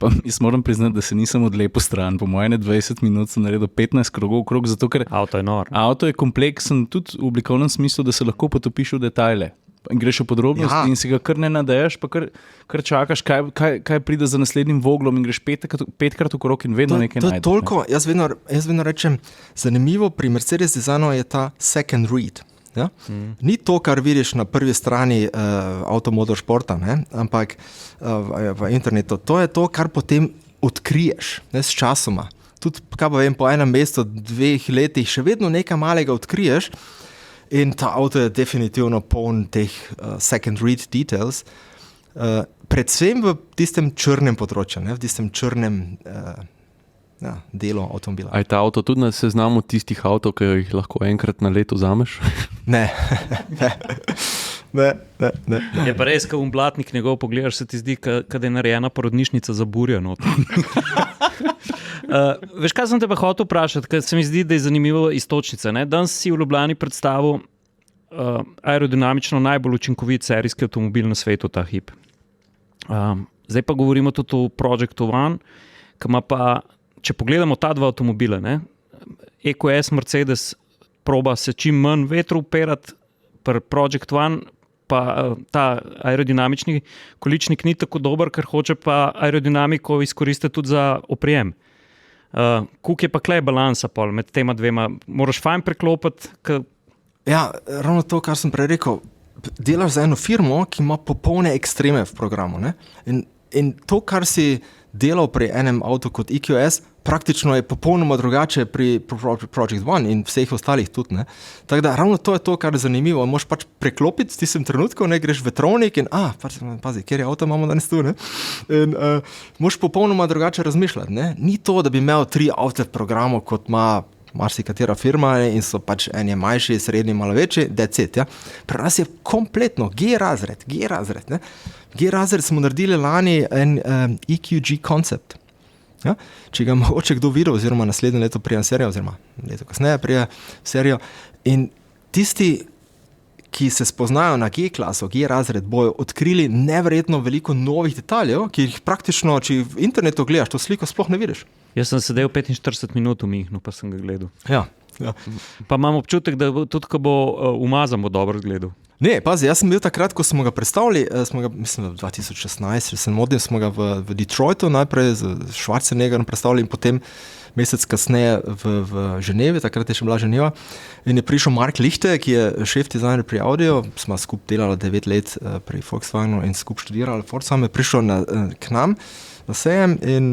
Pa jaz moram priznati, da se nisem odlepil stran. Po moje 20 minut sem naredil 15 krogov okrog, zato ker avto je nor. Avto je kompleksen tudi v oblikovnem smislu, da se lahko potopiš v detajle. In greš v podrobnosti in si ga kar ne nadeješ, pa kar čakaš, kaj pride za naslednjim voglom in greš 5krat okrog in vedno nekaj najdeš. To je toliko, jaz vedno rečem, zanimivo pri Mercedes dizajnu je ta second read. Ja? Ni to, kar vidiš na prvi strani Automotorsporta, ne? Ampak v internetu. To je to, kar potem odkriješ, ne, s časoma. Tudi, kaj pa vem, po enem mestu, 2 letih še vedno nekaj malega odkriješ. In ta avto je definitivno poln teh second read details, predvsem v tistem črnem področju, ne, v tistem črnem delu avtomobila. A je ta avto tudi na seznamu tistih avtov, ki jih lahko enkrat na leto vzameš? Ne. Ne. Je pa res, ko blatnik njegov pogledaš, se ti zdi, da je narejena porodnišnica za burjo noter. Veš, kaj sem te pa hotel vprašati, ker se mi zdi, da je zanimiva istočnica. Ne? Danes si v Ljubljani predstavil aerodinamično najbolj učinkovit serijski avtomobil na svetu, ta hip. Zdaj pa govorimo tudi o Projectu One, ki ima pa, če pogledamo ta 2 avtomobila, ne? EQS Mercedes proba se čim manj vetru uperati, pri Project One pa ta aerodinamični količnik ni tako dober, ker hoče pa aerodinamiko izkoristiti tudi za oprijem. Kuk je pa klej balansa pol med tema 2, moraš fajn preklopiti. Ja, ravno to, kar sem prej rekel, delaš za eno firmo, ki ima popolne ekstreme v programu. Ne? In to, kar si delal pri enem avtu kot EQS, praktično je popolnoma drugače pri Project One in vseh ostalih tudi. Ne? Tako da ravno to je to, kar je zanimivo. Moš pač preklopiti s tistim trenutkom, ne greš v vetrovnik in pazi, kjer je avto imamo danes tu. Ne? In moš popolnoma drugače razmišljati. Ne? Ni to, da bi imel 3 avte v programu, kot ima marsikatera firma in so pač en je manjši, srednji, malo večji, that's it. Ja? Pri nas je kompletno G-razred. Ne? G-razred smo naredili lani en EQG koncept. Ja? Če ga mogoče kdo videl, oziroma naslednje leto prijem serijo, oziroma leto kasneje prijem serijo. In tisti, ki se spoznajo na G-klaso, G-razred, bojo odkrili neverjetno veliko novih detaljev, ki jih praktično, če v internetu gledaš, to sliko sploh ne vidiš. Jaz sem sedel 45 minut v Münchnu, pa sem ga gledal. Ja. Pa imam občutek, da tudi, ko bo umazan, bo dobro gledal. Ne, pazi, jaz sem bil takrat, ko smo ga predstavili, mislim, v 2016, če se motim, smo ga v Detroitu najprej z Schwarzeneggerom predstavili in potem mesec kasneje v Ženevi, takrat je še bila Ženeva. In je prišel Mark Lichte, ki je šef dizajner pri Audiju, smo skupaj delali 9 let pri Volkswagenu in skupaj študirali Volkswagen, je prišel k nam na sejem in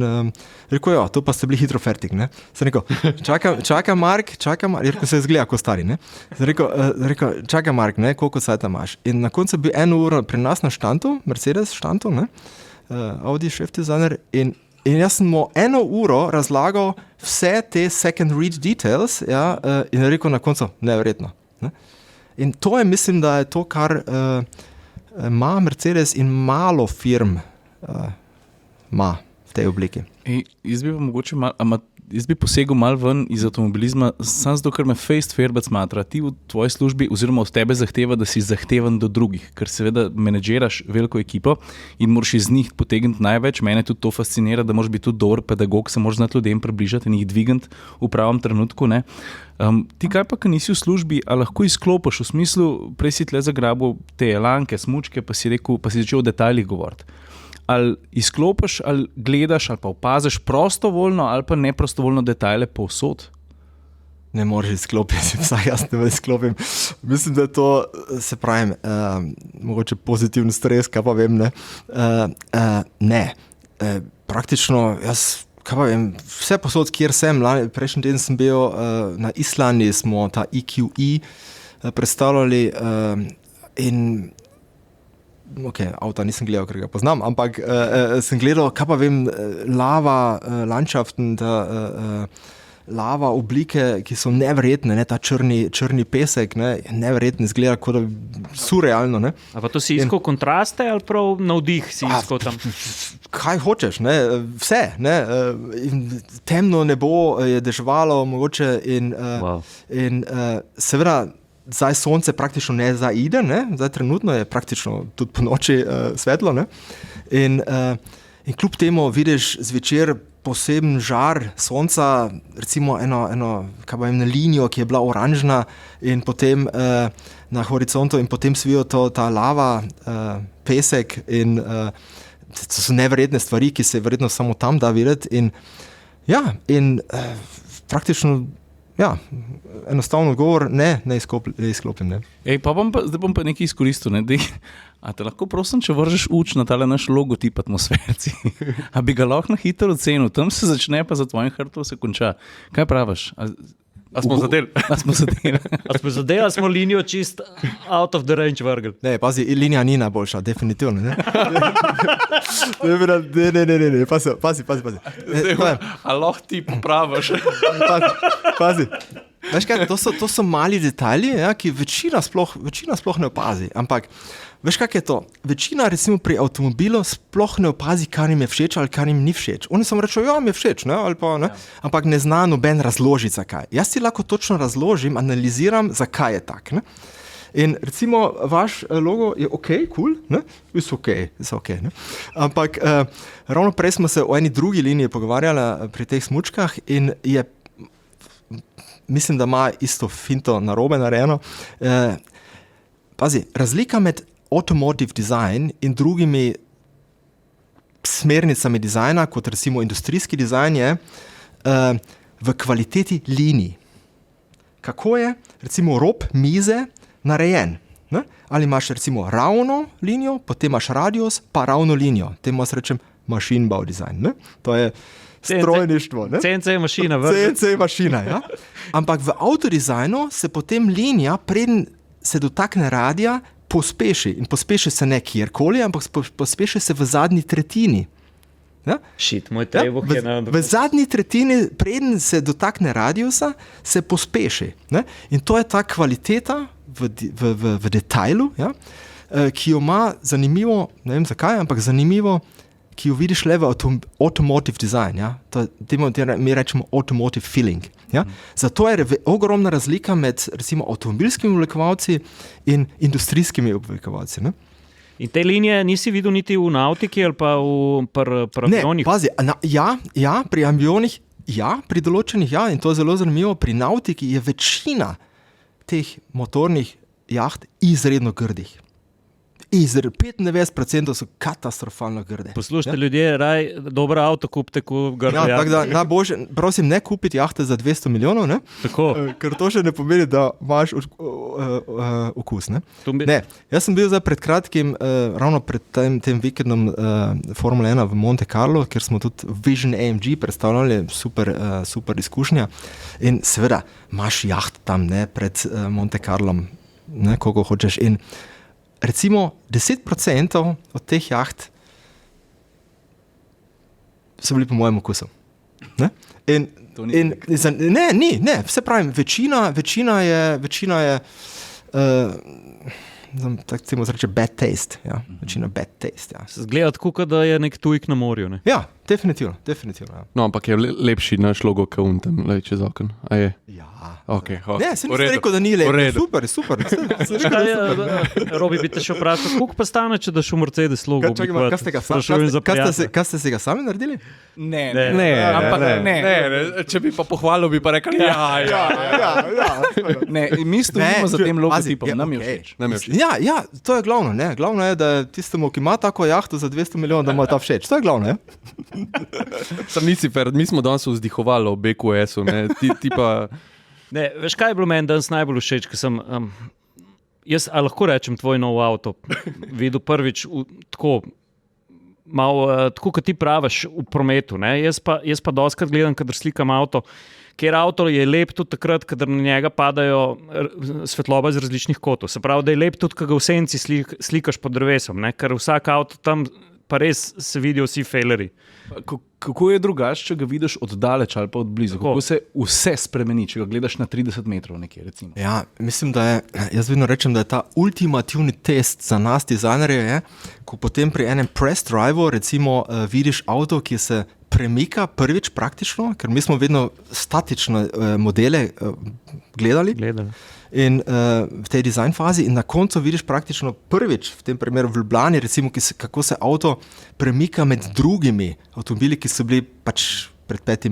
rekel, to pa ste bili hitro fertik. Sem rekel, čakaj Mark, je rekel, se izgleda kot stari. Sem rekel, čakaj Mark, koliko sajta imaš. In na koncu bil 1 uro pri nas na štantu, Mercedes štantu, Audi šef dizajner in jaz sem mu 1 uro razlagal vse te second read details, ja, in rekel na koncu, neverjetno. In to je, mislim, da je to, kar ima Mercedes in malo firm ima v tej obliki. Jaz bi pa mogoče jaz bi posegel malo ven iz avtomobilizma, samo zato, ker me face fairback smatra. Ti v tvoji službi oziroma od tebe zahteva, da si zahteven do drugih, ker seveda menedžeraš veliko ekipo in moraš iz njih potegniti največ. Mene tudi to fascinira, da moraš biti tudi dober pedagog, se moraš znati ljudem približati in jih dvigati v pravem trenutku, ne. Ti kaj pa, ko nisi v službi, a lahko izklopiš v smislu, prej si tle zagrabil te elanke, smučke, pa si začel o detajlih govoriti. Ali izklopiš, ali gledaš, ali pa opaziš prostovoljno ali pa neprostovoljno detajle povsod? Ne moreš izklopiti, vsaj jaz ne izklopim. Mislim, da je to, se pravim, mogoče pozitivni stres, kaj pa vem, ne. Praktično jaz, kaj pa vem, vse posod, kjer sem, prejšnji teden sem bil na Islandiji, smo ta EQE predstavljali in avta nisem gledal, ker ga poznam, ampak sem gledal, kaj pa vem, lava, landschaften, lava oblike, ki so neverjetne, ne, ta črni pesek, ne, neverjetno izgleda, kot da surrealno, ne. A pa to si iskal kontraste ali prav navdih si iskal tam? Kaj hočeš, ne, vse, ne, temno nebo je deževalo mogoče in seveda zdaj sonce praktično ne zaide, ne? Zdaj trenutno je praktično tudi po noči svetlo, ne? In kljub temu vidiš zvečer poseben žar sonca, recimo eno kaj pa vem, linijo, ki je bila oranžna in potem na horizontu in potem svijo ta lava, pesek in to so neverjetne stvari, ki se verjetno samo tam da videti in praktično enostavno odgovor, ne izklopim. Ne. Zdaj bom pa nekaj izkoristil. Ne? A te lahko prosim, če vržeš na tale naš logotip Atmosferci? A bi ga lahko na hitro ocenil? Tam se začne, pa za tvojim hrbtom se konča. Kaj praviš? A smo zadeli? A smo linijo čist out of the range vrgli. Ne, pazi, linija ni najboljša, definitivno. Ne, pazi. A lahko ti popraviš? Pazi. Veš kaj, to so mali detajli, ja, ki večina sploh ne opazi, ampak veš kak je to? Večina recimo pri avtomobilu sploh ne opazi, kar jim je všeč ali kar jim ni všeč. Oni samo rečejo, mi je všeč, ne, ali pa ne, ampak ne zna noben razložiti, zakaj. Jaz ti lahko točno razložim, analiziram, zakaj je tak, ne. In recimo vaš logo je cool, ne, je ok, ne. Ampak ravno prej smo se o eni drugi liniji pogovarjali pri teh smučkah in je, mislim, da ima isto finto narobe narejeno. Pazi, razlika med automotive design in drugimi smernicami dizajna, kot recimo industrijski dizajn, je v kvaliteti linij. Kako je recimo rob mize narejen? Ne? Ali imaš recimo ravno linijo, potem imaš radius, pa ravno linijo. Temu jaz rečem mašinbau dizajn. Ne? To je strojništvo. CNC je mašina. CNC je mašina, ja. Ampak v avtodizajnu se potem linija, preden se dotakne radija, pospeši. In pospeši se ne kjerkoli, ampak pospeši se v zadnji tretjini. Ja? Moj trebuh je v zadnji tretjini, preden se dotakne radiusa, se pospeši. Ne? In to je ta kvaliteta v detajlu, ja? Ki jo ima zanimivo, ne vem zakaj, ampak zanimivo, ki jo vidiš le v automotive design. Ja? Mi rečemo automotive feeling. Ja? Zato je ogromna razlika med recimo avtomobilskimi oblikovalci in industrijskimi oblikovalci. Ne? In te linije nisi videl niti v nautiki ali pa pri avionih? Ne, pazi, pri avionih, pri določenih, in to je zelo zanimivo, pri nautiki je večina teh motornih jaht izredno grdih. 95% so katastrofalno grde. Poslušajte, ljudje, raj dober avto kupite, ko grde jahte. Tako da najboljše, prosim, ne kupiti jahte za 200 milijonov, ne? Tako. Ker to še ne pomeni, da imaš okus, ne? Ne, jaz sem bil zdaj pred kratkim, ravno pred tem vikendom Formule 1 v Monte Carlo, kjer smo tudi Vision AMG predstavljali, super izkušnja. In seveda, imaš jaht tam, ne, pred Monte Carlom, ne, koliko hočeš. In recimo 10% od teh jaht so bili po mojem okusu. Ne? Ne, vse pravim, večina je tako se reče bad taste. Ja? Večina bad taste, ja. Zgleda tako, da je nek tujk na morju. Ne? Ja, definitivno. Ja. No, ampak je lepši naš logo, kot on tam čez okno. A je? Ja. Okay, Ne, se nisem rekel, da ni lepo. Super. Robi, bi te še vprašal, koliko pa stane, če daš v Mercedes logo? Kaj ste si ga sami naredili? Ne. Če bi pa pohvalil, bi pa rekel, Ne, mi stojimo za tem logotipom, nam je všeč. Ja, to je glavno. Ne? Glavno je, da tistemu, ki ima tako jahto za 200 milijonov, da mu je ta všeč. To je glavno. Sam nisi fer, mi smo danes vzdihovali o BQS-u, ti pa... Ne, veš, kaj je bilo meni danes najbolj všeč, ker sem, jaz lahko rečem tvoj nov avto, videl prvič tako, kot ti praviš v prometu. Ne? Jaz pa doskrat gledam, kadar slikam avto, ker avto je lep tudi takrat, kadar na njega padajo svetloba iz različnih kotov. Se pravi, da je lep tudi, kad ga v senci slikaš pod drevesom, ne? Ker vsak avto tam pa res se vidijo vsi faileri. Kako je drugače, če ga vidiš od daleč ali pa od blizu? Kako se vse spremeni, če ga gledaš na 30 metrov nekje, recimo? Ja, mislim, da je, jaz vedno rečem, da je ta ultimativni test za nas dizajnerje, ko potem pri enem press drive-u recimo vidiš avto, ki se premika prvič praktično, ker mi smo vedno statične modele gledali. In v tej dizajn fazi in na koncu vidiš praktično prvič, v tem primeru v Ljubljani, recimo, kako se avto premika med drugimi avtomobili, ki so bili pač pred 5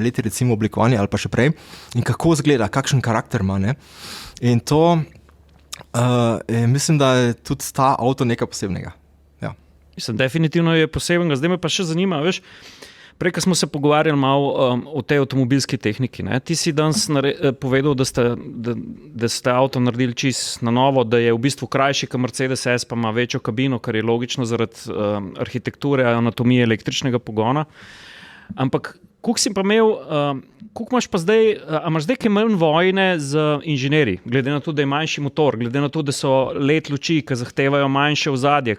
leti recimo oblikovani ali pa še prej in kako izgleda, kakšen karakter ima. Ne? In to mislim, da je tudi ta avto nekaj posebnega. Ja. Mislim, definitivno je posebnega. Zdaj me pa še zanima, veš, prej, ko smo se pogovarjali malo o tej avtomobilski tehniki. Ne? Ti si danes povedal, da ste avto naredili čisto na novo, da je v bistvu krajši, kot Mercedes S, pa ima večjo kabino, kar je logično zaradi arhitekture, anatomije električnega pogona. Ampak koliko si pa imel, koliko imaš pa zdaj, a imaš zdaj kaj manj vojne z inženirji, glede na to, da je manjši motor, glede na to, da so LED luči, ki zahtevajo manjše ozadje,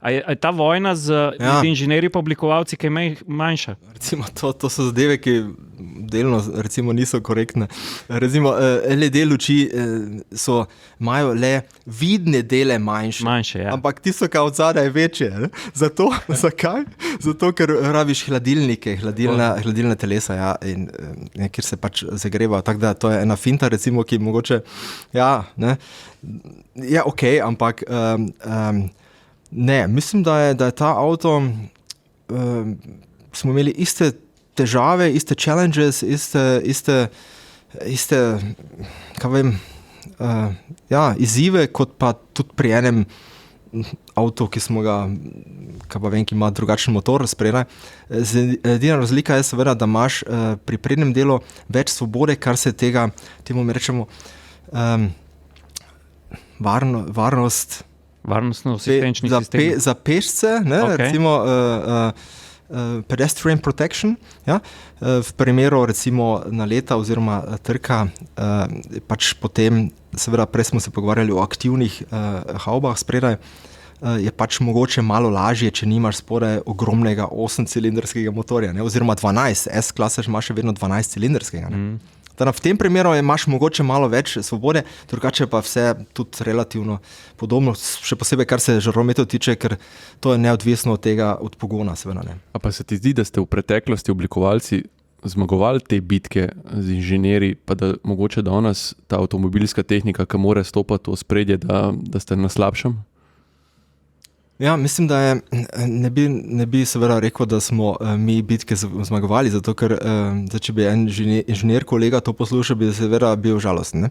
a je ta vojna z inženirji pa oblikovalci kaj manjša? Recimo, to so zadeve, ki delno recimo niso korektne. Recimo, LED luči imajo le vidne dele manjše, ja. Ampak tisto, kaj od zadaj je večje. Ne? Zato, zakaj? Zato, ker rabiš hladilnike, hladilne telesa, ja, in kjer se pač zagreva. Tako da to je ena finta, recimo, ki mogoče, je okej, ampak ne, mislim, da je ta avto, smo imeli iste težave, iste challenges, iste kaj vem, izzive, kot pa tudi pri enem avtu, ki smo ga, kaj pa vem, ki ima drugačen motor spredaj. Edina razlika je seveda, da imaš pri prednjem delu več svobode, kar se tega, temu mi rečemo, varnost, varnostno-asistenčni sistem. Za pešce, recimo pedestrian protection, ja? V primeru recimo naleta oziroma trka, pač potem, seveda prej smo se pogovarjali o aktivnih havbah spredaj, je pač mogoče malo lažje, če nimaš spodaj ogromnega 8-cilindrskega motorja, ne? Oziroma 12, S-klasa ima še vedno 12-cilindrskega. V tem primeru imaš mogoče malo več svobode, drugače pa vse tudi relativno podobno, še posebej, kar se žarometov tiče, ker to je neodvisno od tega, od pogona, seveda ne. A pa se ti zdi, da ste v preteklosti oblikovalci zmagovali te bitke z inženirji, pa da mogoče danes ta avtomobilska tehnika, ki mora stopati v spredje, da ste na slabšem? Ja, mislim, da je, ne bi seveda rekel, da smo mi bitke zmagovali, zato ker če bi en inženir kolega to poslušal, bi seveda bil žalosten.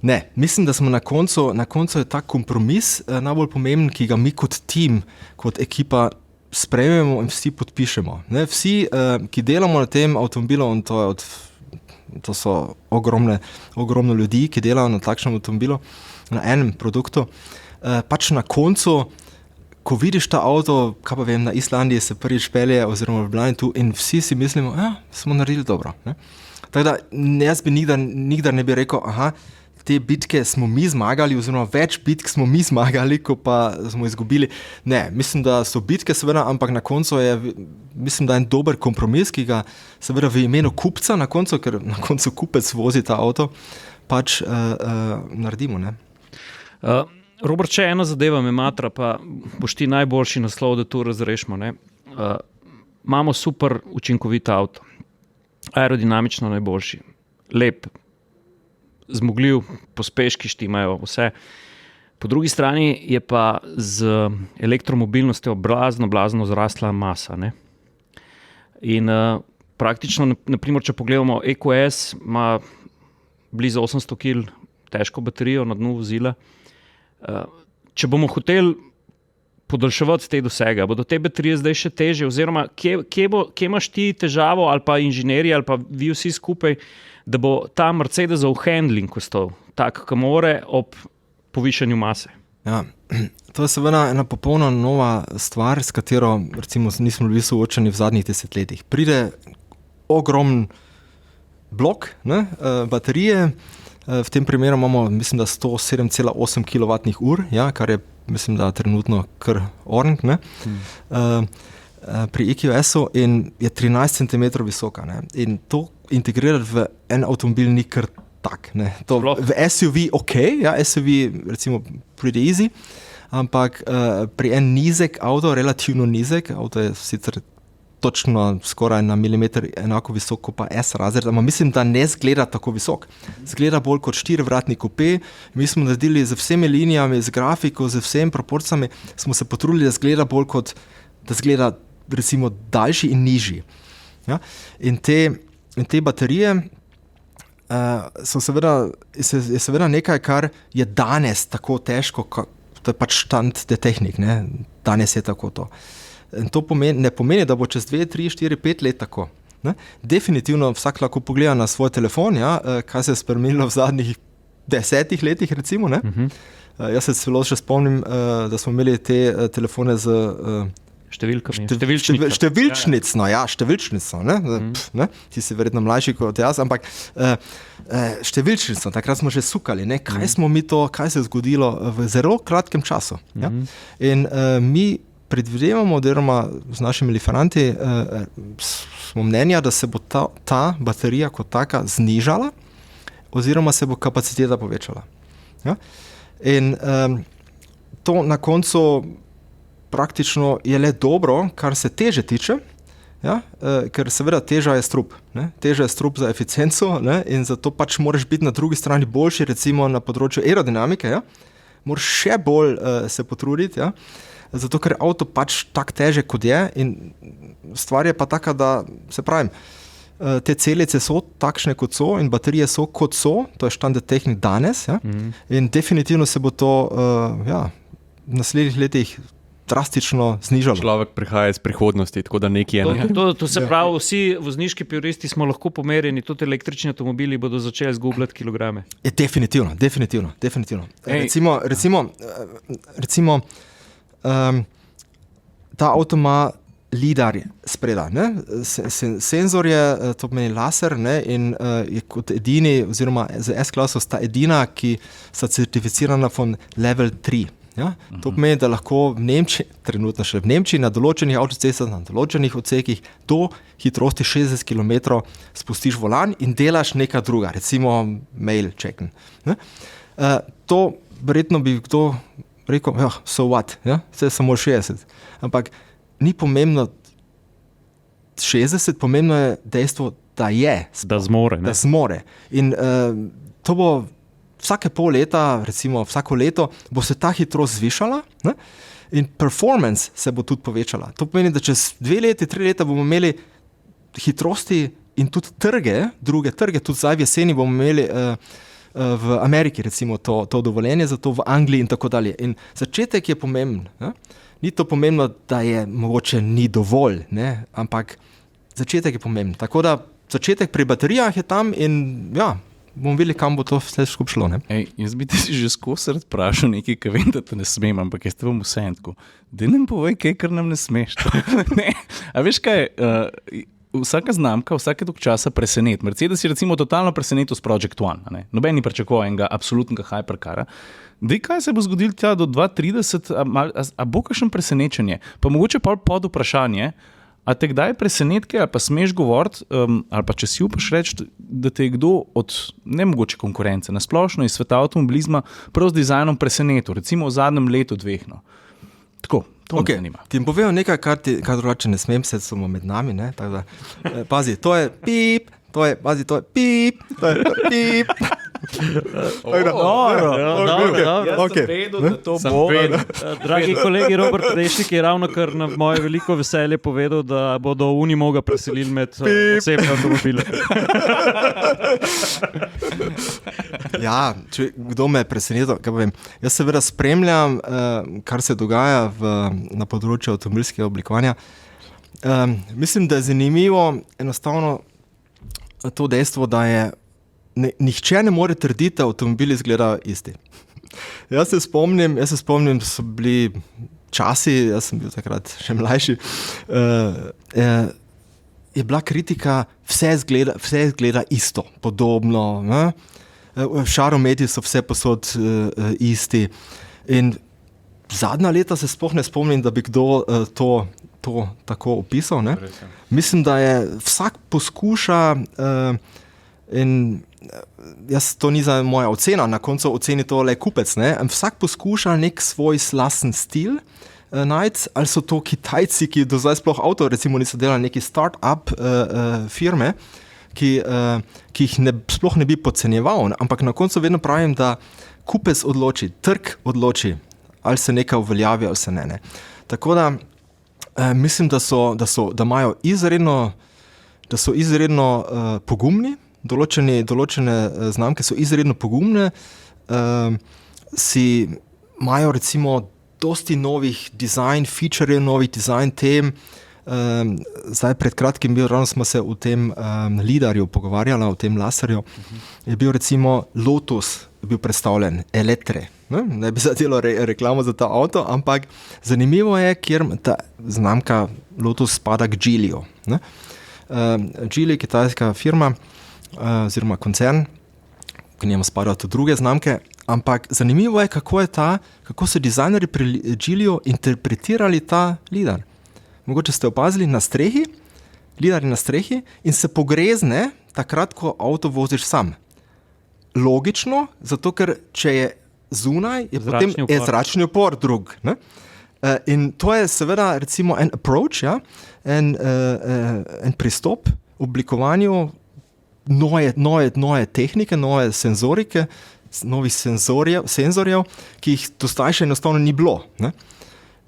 Ne, mislim, da smo na koncu je ta kompromis najbolj pomemben, ki ga mi kot tim, kot ekipa sprejmemo in vsi podpišemo. Ne, vsi, ki delamo na tem avtomobilu, to so ogromno ljudi, ki delajo na takšnem avtomobilu, na enem produktu, pač na koncu, ko vidiš ta avto, kaj pa vem, na Islandiji se prvič pelje oziroma v Ljubljani tu in vsi si mislimo, smo naredili dobro. Ne? Tako da jaz bi nikdar ne bi rekel, te bitke smo mi zmagali oziroma več bitk smo mi zmagali, ko pa smo izgubili. Ne, mislim, da so bitke seveda, ampak na koncu je, mislim, da je en dober kompromis, ki ga seveda v imenu kupca na koncu, ker na koncu kupec vozi ta avto, pač naredimo. Ne? Robert, če ena zadeva me matra, pa boš ti najboljši naslov, da to razrešimo. imamo super učinkovit avto, aerodinamično najboljši, lep, zmogljiv, pospeški štimajo vse. Po drugi strani je pa z elektromobilnostjo blazno zrasla masa. Ne? In praktično, naprimer, če pogledamo, EQS ima blizu 800 kg težko baterijo na dnu vozila. Če bomo hoteli podaljševati te dosege, bodo te baterije zdaj še težje, oziroma kje imaš ti težavo, ali pa inženirji, ali pa vi vsi skupaj, da bo ta Mercedesov handling kostal tak, ki more ob povišanju mase. Ja, to je seveda ena popolnoma nova stvar, s katero recimo nismo bili soočeni v zadnjih desetletjih. Pride ogromen blok, ne, baterije, v tem primeru imamo, mislim, da 107,8 kWh, ja, kar je, mislim, da trenutno kar ornk, ne, pri EQS-u in je 13 cm visoka. Ne, in to integrirati v en avtomobil ni kar tak. Ne. To v SUV ok, ja, SUV recimo pretty easy, ampak pri en nizek avto, relativno nizek, avto je sicer točno skoraj na milimeter enako visok kot pa S razred, ampak mislim, da ne zgleda tako visok. Zgleda bolj kot 4-vratni kupe. Mi smo naredili z vsemi linijami, z grafiko, z vsemi proporcijami, smo se potrudili, da zgleda bolj kot, da zgleda recimo daljši in nižji. Ja? In te baterije so seveda nekaj, kar je danes tako težko, to je pač stand de tehnik, ne? Danes je tako to. In to ne pomeni, da bo čez 2, 3, 4, 5 let tako. Ne? Definitivno vsak lahko pogleda na svoj telefon, ja, kaj se je spremenilo v zadnjih 10 letih, recimo. Ne? Jaz se celo še spomnim, da smo imeli te telefone z številčnico. Ne? Ti si verjetno mlajši kot jaz, ampak številčnico, takrat smo že sukali, ne? Kaj se je zgodilo v zelo kratkem času. Ja? In mi predvidevamo, oziroma z našimi liferanti smo mnenja, da se bo ta baterija kot taka znižala, oziroma se bo kapaciteta povečala. Ja? In to na koncu praktično je le dobro, kar se teže tiče, ja? Ker seveda teža je strup. Ne? Teža je strup za eficienco, ne? In zato pač moraš biti na drugi strani boljši, recimo na področju aerodinamike, ja? Moraš še bolj se potruditi, ja? Zato ker avto pač tak težek kot je in stvar je pa taka, da se pravim, te celice so takšne kot so in baterije so kot so, to je standard tehnik danes, ja? In definitivno se bo to v naslednjih letih drastično znižalo. Človek prihaja iz prihodnosti, tako da nekje je. To se pravi, vsi vozniški puristi smo lahko pomerjeni, tudi električni avtomobili bodo začeli izgubljati kilograme. Definitivno. Recimo ta avto ima lidar spredaj, ne? Senzor je, to pomeni laser, ne? In je kot edini, oziroma z S-klaso sta edina, ki sta certificirana von level 3. Ja? To pomeni, da lahko v Nemčiji, trenutno še v Nemčiji, na določenih avtocestah, na določenih odsekih do hitrosti 60 km spustiš volan in delaš nekaj druga, recimo mail checken. To verjetno bi kdo rekel, ja, so what, ja? Vse je samo 60. Ampak ni pomembno 60, pomembno je dejstvo, da je. Da zmore. Da zmore. In to bo vsake pol leta, recimo vsako leto, bo se ta hitrost zvišala, ne? In performance se bo tudi povečala. To pomeni, da čez 2 leti, 3 leta bomo imeli hitrosti in tudi druge trge, tudi zdaj v jeseni bomo imeli v Ameriki recimo to dovoljenje, zato v Angliji in tako dalje. In začetek je pomemben. Ne? Ni to pomembno, da je mogoče ni dovolj, ne? Ampak začetek je pomemben. Tako da začetek pri baterijah je tam in ja, bomo videli, kam bo to vse skupaj šlo. Jaz bi ti že skozi srd vprašal nekaj, kar vem, da te ne smem, ampak jaz te bom vse tako. Daj nam povej kaj, kar nam ne smeš. Ne. A veš kaj, vsaka znamka vsake dolg časa preseneti. Mercedes je recimo totalno presenetil s Project One. Ne? Noben ni pričakoval enega absolutnega hypercara. Dej, kaj se bo zgodilo tja do 2030, a bo kakšen presenečenje? Pa mogoče pod vprašanje, a te kdaj presenetke, ali pa smeš govoriti, ali pa če si upaš reči, da te je kdo od nemogoče konkurence, nasplošno iz sveta avtomobilizma, prav z dizajnom presenetil, recimo v zadnjem letu, 2. No. Tako, To Okay, me zanima. ti jim povejo nekaj, kar drugače ne smem, se smo med nami, ne, tako da, pazi, to je pip, to je pip, to je pip. Vedel, da to Sem bo. vedel. Dragi kolegi, Robert Rešnik je ravno kar na moje veliko veselje povedal, da bodo Unimoga preselili med osebne avtomobile. Ja, kdo me je presenetil, kaj povem. Jaz seveda spremljam, kar se dogaja na področju avtomobilskega oblikovanja. Mislim, da je zanimivo enostavno to dejstvo, da je nihče ne more trditi, da avtomobili izgledajo isti. Jaz se spomnim, da so bili časi, jaz sem bil takrat še mlajši, je bila kritika, vse izgleda isto, podobno, ne? Šarometi so vse posod isti. In zadnja leta se sploh ne spomnim, da bi kdo to tako opisal. Ne? Mislim, da je vsak poskuša in jaz to ni za moja ocena, na koncu oceni to le kupec, ne? Vsak poskuša nek svoj slasten stil najti, ali so to Kitajci, ki do zdaj sploh avto recimo niso delali neki start-up firme, ki jih sploh ne bi podcenjeval, ampak na koncu vedno pravim, da kupec odloči, trg odloči, ali se nekaj uveljavi ali se ne. Tako da mislim, da imajo izredno pogumni, določene znamke so izredno pogumne, imajo recimo dosti novih design featurejev, novih design tem. Zdaj pred kratkim ravno smo se o tem lidarju pogovarjali, o tem laserju. Je bil recimo Lotus predstavljen, Eletre. Ne bi zadelo reklamo za ta avto, ampak zanimivo je, kjer ta znamka Lotus spada k Geelyju. Geely, kitajska firma oziroma koncern, k njemu spadajo tudi druge znamke, ampak zanimivo je, kako so dizajnerji pri Geelyju interpretirali ta lidar. Mogoče ste opazili na strehi, lidar je na strehi in se pogrezne takrat, ko avto voziš sam. Logično, zato ker če je zunaj, je potem zračni upor drug. Ne? In to je seveda recimo en approach, ja? en pristop v oblikovanju nove tehnike, nove senzorike, novih senzorjev, ki jih do zdaj še enostavno ni bilo. Ne?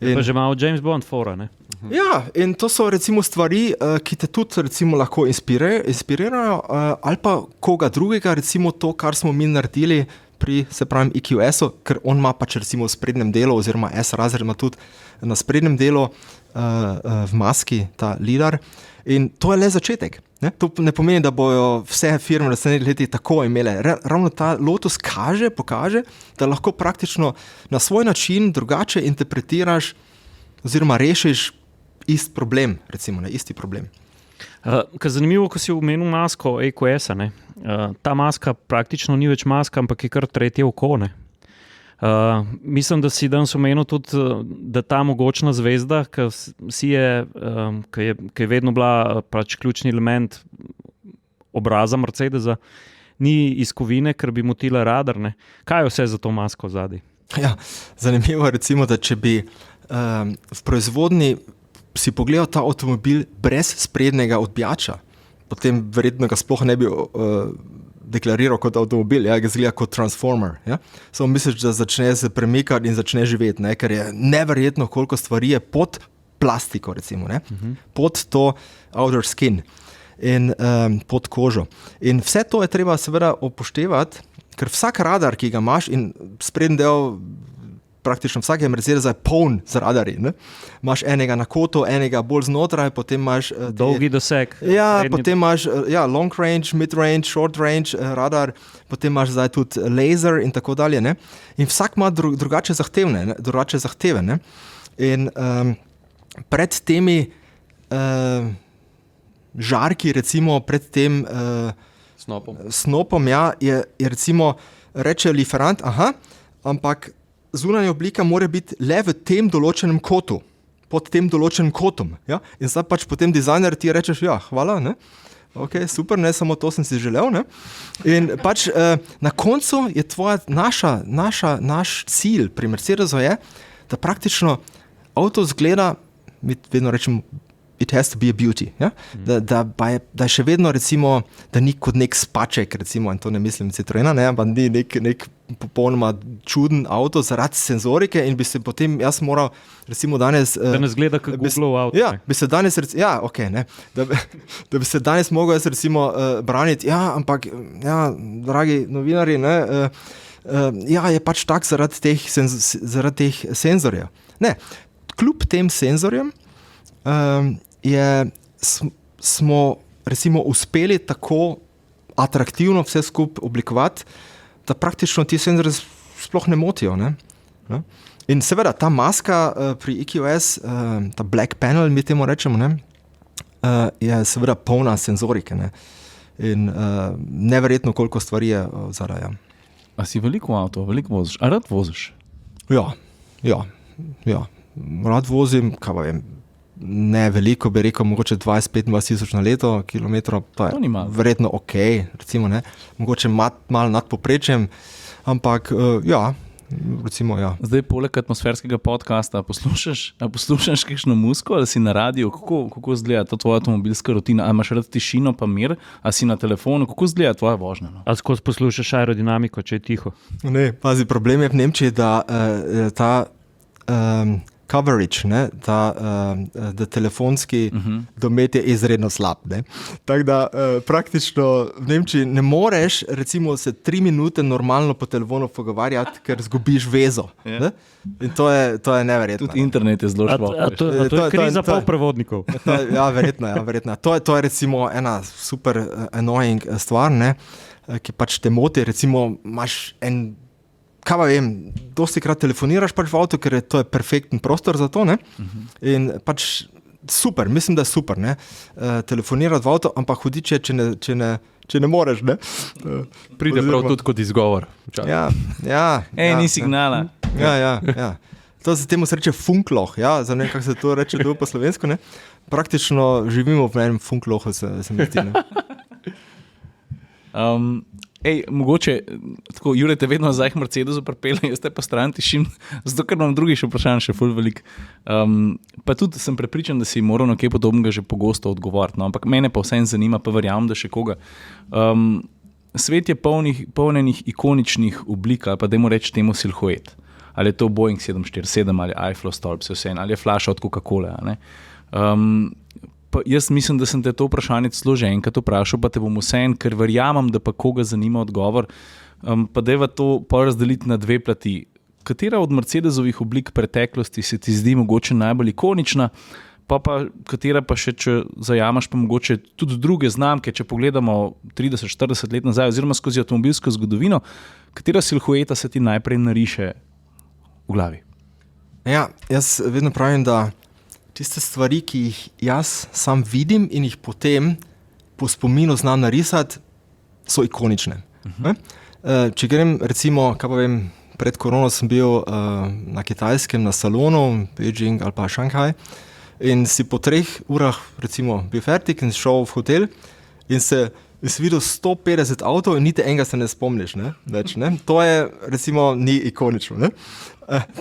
Pa že malo James Bond fora, ne? Ja, in to so recimo stvari, ki te tudi recimo lahko inspirirajo, ali pa koga drugega, recimo to, kar smo mi naredili pri, se pravim, EQS-u, ker on ima pač recimo v sprednjem delu, oziroma S-razred ima tudi na sprednjem delu v maski ta lidar. In to je le začetek. Ne? To ne pomeni, da bojo vse firme v naslednjih letih tako imele. Ravno ta Lotus pokaže, da lahko praktično na svoj način drugače interpretiraš oziroma rešiš isti problem, recimo, ne, isti problem. Zanimivo, ko si omenil masko EQS-a, ne? Ta maska praktično ni več maska, ampak je kar tretje oko. Ne? Mislim, da si danes omenil tudi, da ta mogočna zvezda, ki je vedno bila pač ključni element obraza Mercedesa, ni iz kovine, ker bi motila radar. Ne? Kaj je vse za to masko zadaj? Ja, zanimivo je recimo, da če bi v proizvodni si pogledal ta avtomobil brez sprednjega odbijača, potem verjetno ga sploh ne bi deklariral kot avtomobil, ja, ga zgleda kot transformer. Ja? Samo misliš, da začne se premikati in začne živeti, ne? Ker je neverjetno, koliko stvari je pod plastiko, recimo, ne? Pod to outer skin in pod kožo. In vse to je treba seveda upoštevati, ker vsak radar, ki ga imaš, in sprednji del praktično vsake Mercedes je poln z radarji. Imaš enega na kotu, enega bolj znotraj, potem imaš dolgi doseg. Ja, potem imaš long range, mid range, short range radar, potem imaš zdaj tudi laser in tako dalje. Ne? In vsak ima drugače zahteve. Ne? In pred temi žarki, recimo pred tem snopom, ja, je recimo reče liferant, ampak zunanja oblika mora biti le v tem določenem kotu, pod tem določenim kotom. Ja? In zdaj pač potem dizajner ti rečeš, ja, hvala, ne? Ok, super, ne, samo to sem si želel. Ne? In pač na koncu je naš cilj pri Mercedesu je, da praktično avto zgleda, mi vedno rečemo, it has to be a beauty. Ja? Da je še vedno, recimo, da ni kot nek spaček, recimo, in to ne mislim Citroena, ne, ampak ni nek popolnoma čuden avto zaradi senzorike in bi se potem jaz moral, recimo danes... Da ne zgleda kot Google avto. Ja, bi se danes, ne, da bi se danes mogel jaz recimo braniti, ampak, dragi novinari, ne, je pač tak zaradi teh senzorjev. Ne, kljub tem senzorjem, smo recimo uspeli tako atraktivno vse skupaj oblikovati, da praktično ti senzori sploh ne motijo. Ne? In seveda ta maska pri EQS, ta black panel, mi temu rečemo, ne? Je seveda polna senzorike. Ne? In neverjetno koliko stvari je zadaj. A si veliko avto, veliko voziš? A rad voziš? Ja. Rad vozim, kaj pa vem, ne veliko, bi rekel, mogoče 20-25 tisoč na leto kilometrov, to je verjetno ok, recimo, ne, mogoče malo nad povprečjem, ampak recimo, ja. Zdaj, poleg atmosferskega podcasta, poslušaš kakšno muziko, ali si na radiju, kako izgleda ta tvoja avtomobilska rutina, ali imaš rad tišino pa mir, ali si na telefonu, kako izgleda tvoja vožnja? No? Ali skozi poslušaš aerodinamiko, če je tiho? Ne, pazi, problem je v Nemčiji, da ta coverage, ne, da telefonski domet je izredno slab. Tako da praktično v Nemčiji ne moreš recimo se 3 minute normalno po telefonu pogovarjati, ker zgubiš vezo. Yeah. In to je neverjetno. Tudi internet je zelo šlo. To je kriza polprevodnikov. Verjetno. To je recimo ena super annoying stvar, ne, ki pač te moti. Recimo imaš kaj pa vem, dosti krat telefoniraš pač v avto, ker to je perfekten prostor za to, ne? In pač super, mislim, da je super, ne? Telefonirati v avto, ampak hudiče, če ne moreš, ne? Pride prav tudi kot izgovor. Ni signala. Ja. To se temu reče funkloh, za ne, kako se to reče po slovensko, ne? Praktično živimo v enem funklohu, se mi zdi, ne? Mogoče, tako, Jure te vedno nazaj k Mercedesu pripelje, jaz te pa stran tišim, zato ker imam drugih vprašanj še ful veliko. Pa tudi sem prepričan, da si moral na kaj podobnega že pogosto odgovoriti, no, ampak mene pa vsem zanima, pa verjamem, da še koga. Svet je polnenih ikoničnih oblik, ali pa dajmo reči temu silhuet. Ali je to Boeing 747, ali Eiffel stolp, ali je flaša od Coca-Cola, ne? Pa jaz mislim, da sem te to vprašanje celo že enkrat vprašal, pa te bom vseeno, ker verjamem, da pa koga zanima odgovor, pa dajva to porazdeliti na 2 plati. Katera od Mercedesovih oblik preteklosti se ti zdi mogoče najbolj ikonična, pa katera pa še, če zajamaš, pa mogoče tudi druge znamke, če pogledamo 30-40 let nazaj, oziroma skozi avtomobilsko zgodovino, katera silhueta se ti najprej nariše v glavi? Ja, jaz vedno pravim, da tiste stvari, ki jih jaz sam vidim in jih potem po spominu znam narisati, so ikonične. Če grem recimo, kaj pa vem, pred korono sem bil na Kitajskem, na salonu, Beijing ali pa Šanghaj, in si po 3 urah recimo bil fertik in šel v hotel in si videl 150 avtov in niti enega se ne spomniš, ne? Več, ne? To je recimo ni ikonično, ne?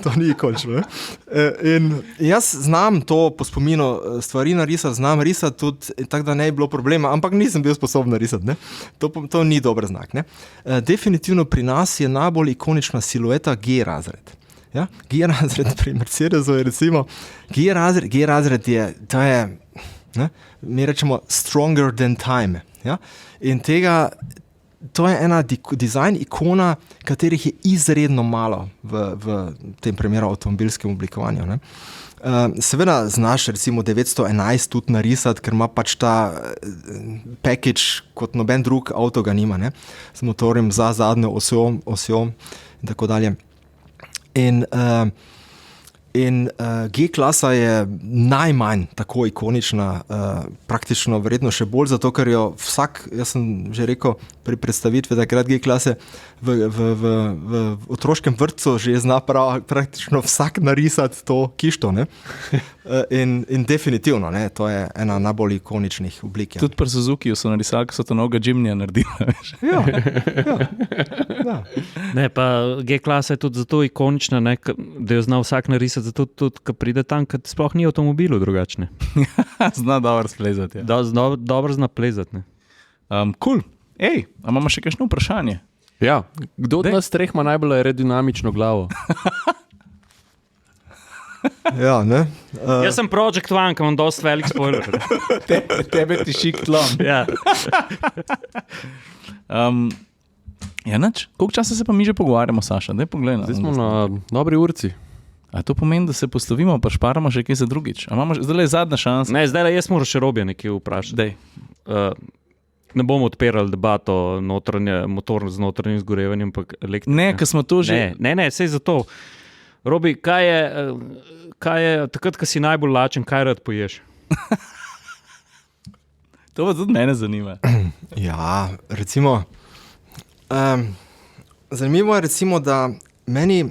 To ni ikonično, ne? In jaz znam to po spominu stvari narisati, znam risati tudi, tako da ne je bilo problema, ampak nisem bil sposoben narisati, ne? To ni dober znak, ne? Definitivno pri nas je najbolj ikonična silueta G-razred. Ja? G-razred pri Mercedesu je recimo, G-razred je, to je, ne? Mi rečemo stronger than time. Ja? In to je ena dizajn ikona, katerih je izredno malo v tem primeru avtomobilskem oblikovanju. Ne? Seveda znaš recimo 911 tudi narisati, ker ima pač ta package kot noben drug avto ga nima, ne? Z motorjem za zadnjo osjo in tako dalje. In G-klasa je najmanj tako ikonična, praktično verjetno še bolj, zato ker jo vsak, jaz sem že rekel pri predstavitvi takrat G-klase, v otroškem vrtcu že zna praktično vsak narisati to kišto. Ne? In definitivno, ne, to je ena najbolj ikoničnih oblik. Tudi pri Suzuki so narisali, ko so to novega Jimnyja naredili. Ja. Ne, pa G-klasa je tudi zato ikonična, ne, da jo zna vsak narisati plesati, zato tudi, ko pride tam, kad sploh ni avtomobilov drugačne. Zna dobro splezati. Ja. Dobro zna plezati. Ne? Cool. Ej, a imamo še kakšno vprašanje? Ja, kdo od nas treh ima najbolj aerodinamično glavo? Ja, ne? Jaz sem Project One, ki imam dosti velik spoiler. Tebe ti šik tlom. Ja. Ja, nič. Koliko časa se pa mi že pogovarjamo, Saša? Daj poglej. Zdaj smo na dobri urci. A to pomeni, da se poslovimo, pa šparamo še kaj za drugič? Zdaj je zadnja šansa. Ne, zdaj jaz moram še Robija nekaj vprašati. Dej. Ne bomo odpirali debato motor z notranjim zgorevanjem, ampak elektrika. Ne, ker smo to že... Ne, sej zato. Robi, kaj je takrat, ko si najbolj lačen, kaj rad poješ? To pa tudi mene zanima. Ja, recimo, zanimivo je recimo, da meni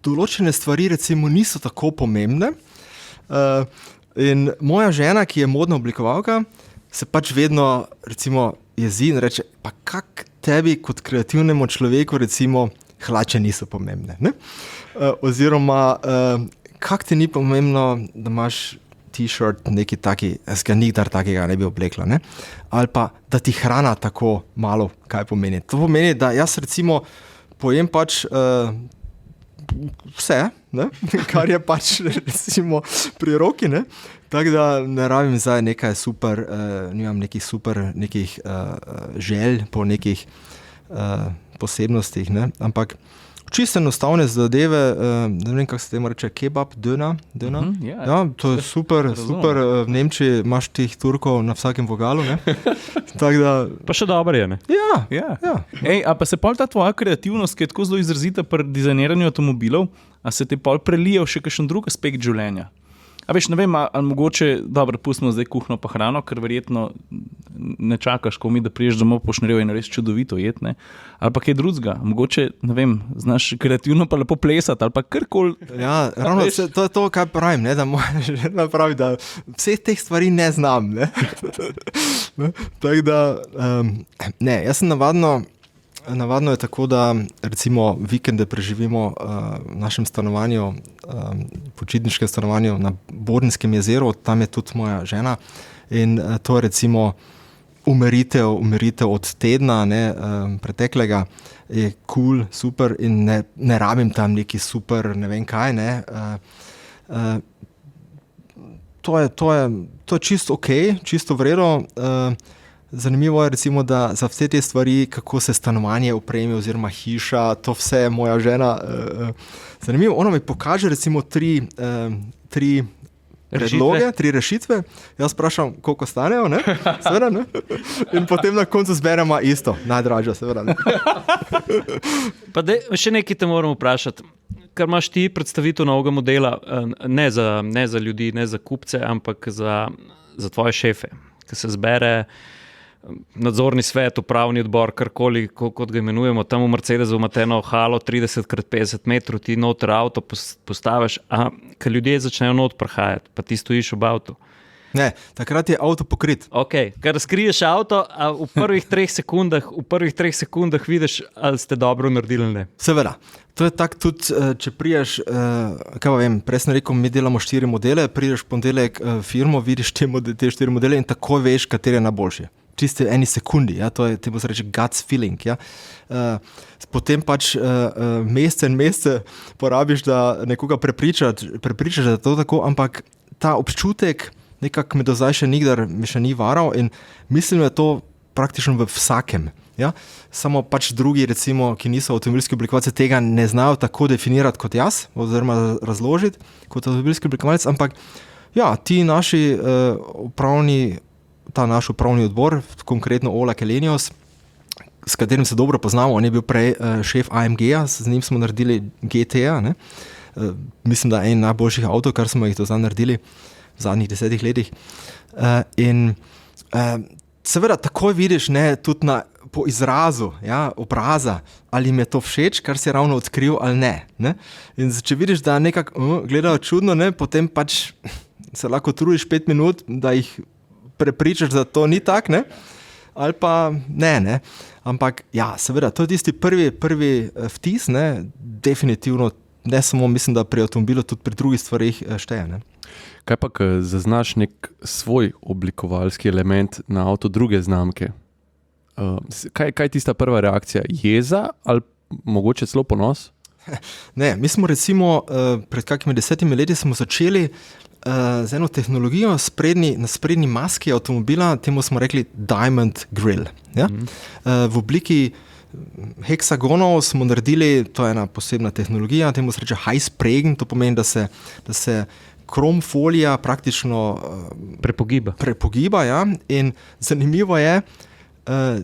določene stvari recimo niso tako pomembne in moja žena, ki je modna oblikovalka, se pač vedno recimo jezi in reče, pa kak tebi kot kreativnemu človeku recimo hlače niso pomembne, ne? Oziroma, kak ti ni pomembno, da imaš t-shirt neki taki, jaz ga nikdar takega ne bi oblekla, ne? Ali pa, da ti hrana tako malo kaj pomeni. To pomeni, da jaz recimo pojem pač vse, ne? Kar je pač recimo pri roki, ne? Tako da ne rabim zdaj nekaj super, nimam nekih super želj po nekih posebnostih, ne? Ampak čisto enostavne zadeve, ne vem, kako se temu reče, kebab, döner. Ja, to je super, v Nemčiji imaš teh Turkov na vsakem vogalu, ne? Tako da... Pa še dobro je, ne? Ja. Ej, a pa se pol ta tvoja kreativnost, ki je tako zelo izrazita pri dizajniranju avtomobilov, a se ti pol prelije v še kakšen drug aspekt življenja? A veš, ne vem, ali mogoče, dobro, pustimo zdaj kuhno pa hrano, ker verjetno ne čakaš, ko mi da priješ domov pošnrejo in res čudovito jed, ne? Ali pa kaj drugega, mogoče, ne vem, znaš kreativno pa lepo plesati, ali pa karkoli. Ja, ravno to je to, kaj pravim, ne, da moja žena pravi, da vseh teh stvari ne znam, ne. Tako da, ne, jaz sem Navadno je tako, da recimo vikende preživimo v našem stanovanju, počitniškem stanovanju na Bornskem jezeru, tam je tudi moja žena in to je recimo umiritev od tedna, ne, preteklega, je cool, super in ne rabim tam neki super, ne vem kaj, ne. To je čisto okej, čisto vredno. Zanimivo je recimo, da za vse te stvari, kako se stanovanje opremi oziroma hiša, to vse je moja žena. Zanimivo, ona mi pokaže recimo tri predloge, 3 rešitve. Jaz vprašam, koliko stanejo, ne? Seveda, ne? In potem na koncu zberemo isto, najdražjo, seveda. Ne? Pa še nekaj te moram vprašati. Ker imaš ti predstavitev novega modela, ne za ljudi, ne za kupce, ampak za tvoje šefe, ki se zbere nadzorni svet, upravni odbor, karkoli, kot ga imenujemo, tam v Mercedesu imate eno halo 30x50 metrov, ti noter avto postaviš, ker ljudje začnejo not prihajati, pa ti stojiš ob avtu. Ne, takrat je avto pokrit. Ok, ker skriješ avto, a v prvih 3 sekundah vidiš, ali ste dobro naredili, ne? Seveda. To je tako tudi, če priješ, kaj pa vem, prej sem rekel, mi delamo 4 modele, priješ ponedeljek firmo, vidiš te 4 modele in takoj veš, kateri je najboljši. Čisto eni sekundi, ja, to je, temu se reče gut feeling, ja. Potem pač mesece porabiš, da nekoga prepričaš, da je to tako, ampak ta občutek nekako me do zdaj še nikdar ni varal in mislim, da je to praktično v vsakem. Ja? Samo pač drugi, recimo, ki niso avtomobilski oblikovalci, tega ne znajo tako definirati kot jaz, oziroma razložiti kot avtomobilski oblikovalec, ampak ja, ta naš upravni odbor, konkretno Ola Kelenius, s katerim se dobro poznamo, on je bil prej šef AMG-ja, z njim smo naredili GT-ja, ne? Mislim, da je en najboljših avtov, kar smo jih do zdaj naredili v zadnjih 10 letih. Seveda takoj vidiš, ne, tudi po izrazu, ja, obraza, ali jim je to všeč, kar si ravno odkril ali ne. In če vidiš, da nekako gledajo čudno, ne, potem pač se lahko trudiš 5 minut, da jih prepričaš, da to ni tak, ne? Ali pa ne. Ampak ja, seveda, to je tisti prvi vtis, ne? Definitivno ne samo, mislim, da pri avtomobilu, tudi pri drugih stvarih šteje. Ne? Kaj pa, ko zaznaš nek svoj oblikovalski element na avto druge znamke? Kaj je tista prva reakcija? Jeza ali mogoče celo ponos? Ne, mi smo recimo pred kakimi 10 leti smo začeli z eno tehnologijo na sprednji maski avtomobila, temu smo rekli Diamond Grill. Ja? V obliki heksagonov smo naredili, to je ena posebna tehnologija, temu se reče high spraying, to pomeni, da se krom folija praktično prepogiba, ja? In zanimivo je,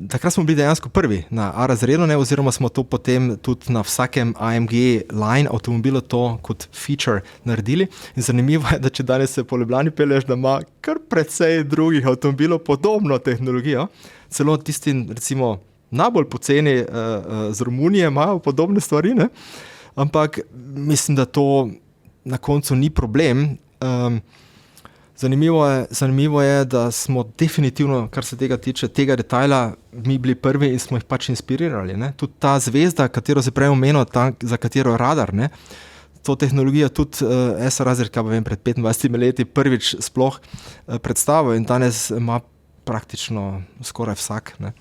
takrat smo bili dejansko prvi na A razredu, oziroma smo to potem tudi na vsakem AMG line avtomobilu to kot feature naredili. In zanimivo je, da če danes se po Ljubljani pelješ, da ima kar precej drugih avtomobilov podobno tehnologijo. Celo tisti, recimo, najbolj poceni z Romunije imajo podobne stvari, ne? Ampak mislim, da to na koncu ni problem. Zanimivo je, da smo definitivno, kar se tega tiče, tega detajla, mi bili prvi in smo jih pač inspirirali. Ne? Tudi ta zvezda, katero se prej omenil, za katero radar, ne? To tehnologijo tudi S-razred, kaj pa vem, pred 25 leti prvič sploh predstavil in danes ima praktično skoraj vsak. Ne?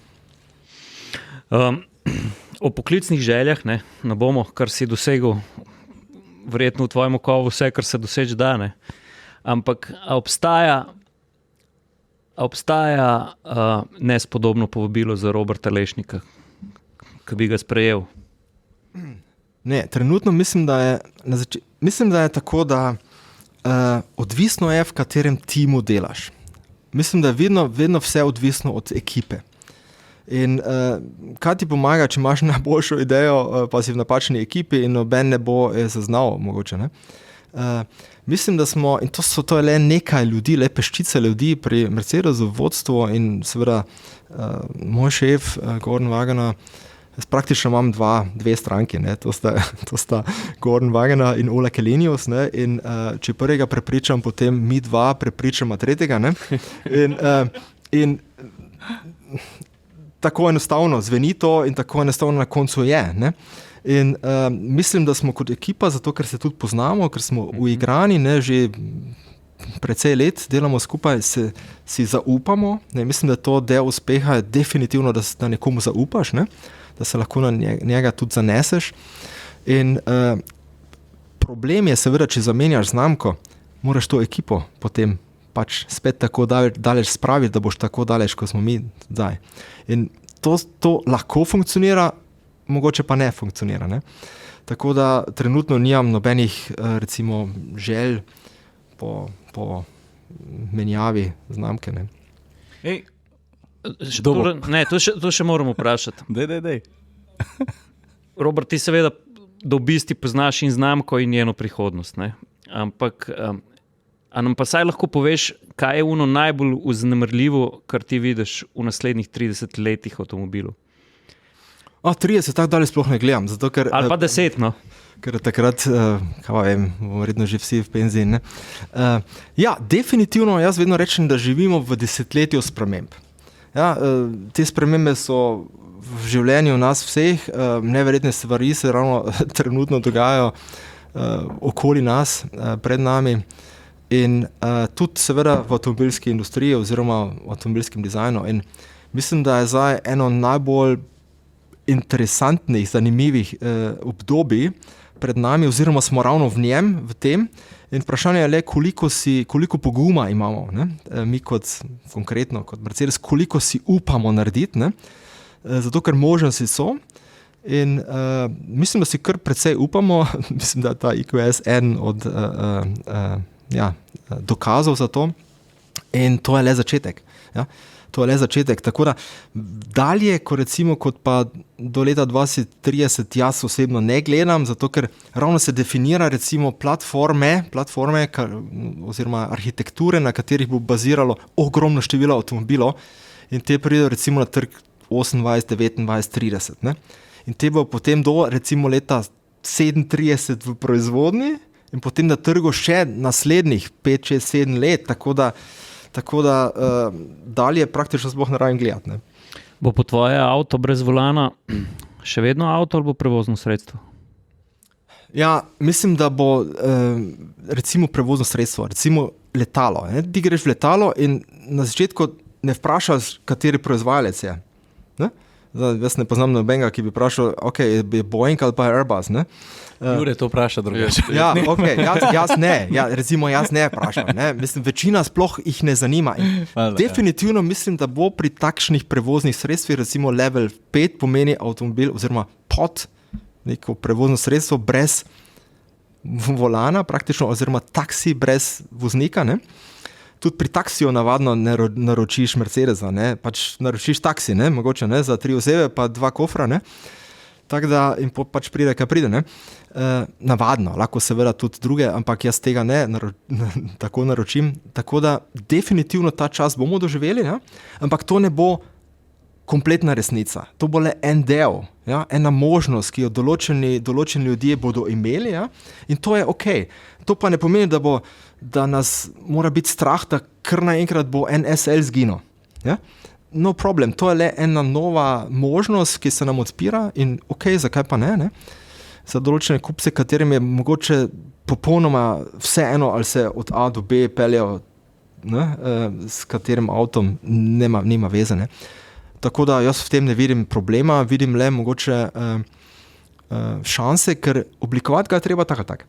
O poklicnih željah ne bomo, kar si dosegel, verjetno v tvojem okovu vse, kar se doseči da, ne? Ampak obstaja nespodobno povabilo za Roberta Lešnika, ki bi ga sprejel? Ne, trenutno mislim, da je tako, da odvisno je, v katerem timu delaš. Mislim, da je vedno vse odvisno od ekipe. In kaj ti pomaga, če imaš najboljšo idejo, pa si v napačni ekipi in noben ne bo zaznal, mogoče, ne? Mislim, da smo, in to je le nekaj ljudi, le peščica ljudi pri Mercedesu v vodstvu in seveda moj šef Gordon Wagener, jaz praktično imam dve stranki, ne? To sta Gordon Wagener in Ola Källenius, ne? In če prvega prepričam, potem mi dva prepričamo tretjega, ne? In tako enostavno zveni to in tako enostavno na koncu je, ne? In mislim, da smo kot ekipa, zato ker se tudi poznamo, ker smo uigrani, ne, že precej let delamo skupaj, si zaupamo. Ne, mislim, da to del uspeha je definitivno, da nekomu zaupaš, ne, da se lahko na njega tudi zaneseš. In problem je seveda, če zamenjaš znamko, moraš to ekipo potem pač spet tako daleč spraviti, da boš tako daleč, kot smo mi zdaj. In to lahko funkcionira, mogoče pa ne funkcionira. Ne? Tako da trenutno nimam nobenih recimo želj po menjavi znamke. Ne? Ej, to še moramo vprašati. Dej. Robert, ti seveda do bisti poznaš in znamko in njeno prihodnost. Ne? Ampak a nam pa saj lahko poveš, kaj je ono najbolj vznemirljivo, kar ti vidiš v naslednjih 30 letih avtomobilov? 30 tako dalje sploh ne gledam. Zato, ker, ali pa 10, no. Ker takrat, kaj vem, bomo verjetno že vsi v penziji. Ne? Ja, definitivno jaz vedno rečem, da živimo v desetletju sprememb. Ja, te spremembe so v življenju nas vseh, neverjetne stvari se ravno trenutno dogajajo okoli nas, pred nami in tudi seveda v avtomobilski industriji oziroma v avtomobilskem dizajnu. In mislim, da je zdaj eno najbolj interesantnih, zanimivih obdobij pred nami, oziroma smo ravno v njem, v tem. In vprašanje je le, koliko poguma imamo, ne? Mi konkretno kot Mercedes, koliko si upamo narediti, ne? Zato ker možnosti so. In mislim, da si kar precej upamo, mislim, da ta EQS en od dokazov za to. In to je le začetek. Ja? To je le začetek. Tako da dalje, kot pa do leta 2030, jaz osebno ne gledam, zato ker ravno se definira recimo platforme oziroma arhitekture, na katerih bo baziralo ogromno število avtomobilov in te pridejo recimo na trg 28, 29, 30. Ne? In te bo potem do recimo leta 37 v proizvodnji in potem na trgu še naslednjih 5, 6, 7 let, tako da dalje praktično sploh ne rabim gledati. Ne? Bo po tvoje avto brez volana še vedno avto ali bo prevozno sredstvo? Ja, mislim, da bo recimo prevozno sredstvo, recimo letalo. Ne? Ti greš v letalo in na začetku ne vprašaš, kateri proizvajalec je. Ne? Zdaj, jaz ne poznam nobenega, ki bi vprašal, okay, je Boeing ali pa Airbus. Ne? Jure to vpraša drugače. Ja, okay, jaz ne. Ja, recimo jaz ne vprašam. Ne? Mislim, večina sploh jih ne zanima. Definitivno mislim, da bo pri takšnih prevoznih sredstvih, recimo level 5 pomeni avtomobil oziroma pod neko prevozno sredstvo brez volana praktično, oziroma taksi brez voznika. Ne? Tudi pri taksiju navadno ne naročiš Mercedesa, ne? Pač naročiš taksi, ne? Mogoče ne? Za 3 osebe pa 2 kofra. Ne? Tako da in pač pride, kaj pride. Ne? Navadno, lahko seveda tudi druge, ampak jaz tega ne tako naročim. Tako da definitivno ta čas bomo doživeli, ne? Ampak to ne bo kompletna resnica. To bo le en del, ja? Ena možnost, ki jo določeni ljudje bodo imeli, ja? In to je ok. To pa ne pomeni, da nas mora biti strah, da kar naenkrat bo en SL zginil. Ja? No problem, to je le ena nova možnost, ki se nam odpira in ok, zakaj pa ne? Za določene kupce, katerim je mogoče popolnoma vseeno, ali se od A do B peljejo, s katerim avtom nima veze. Ne? Tako da jaz v tem ne vidim problema, vidim le mogoče šanse, ker oblikovati ga je treba tak.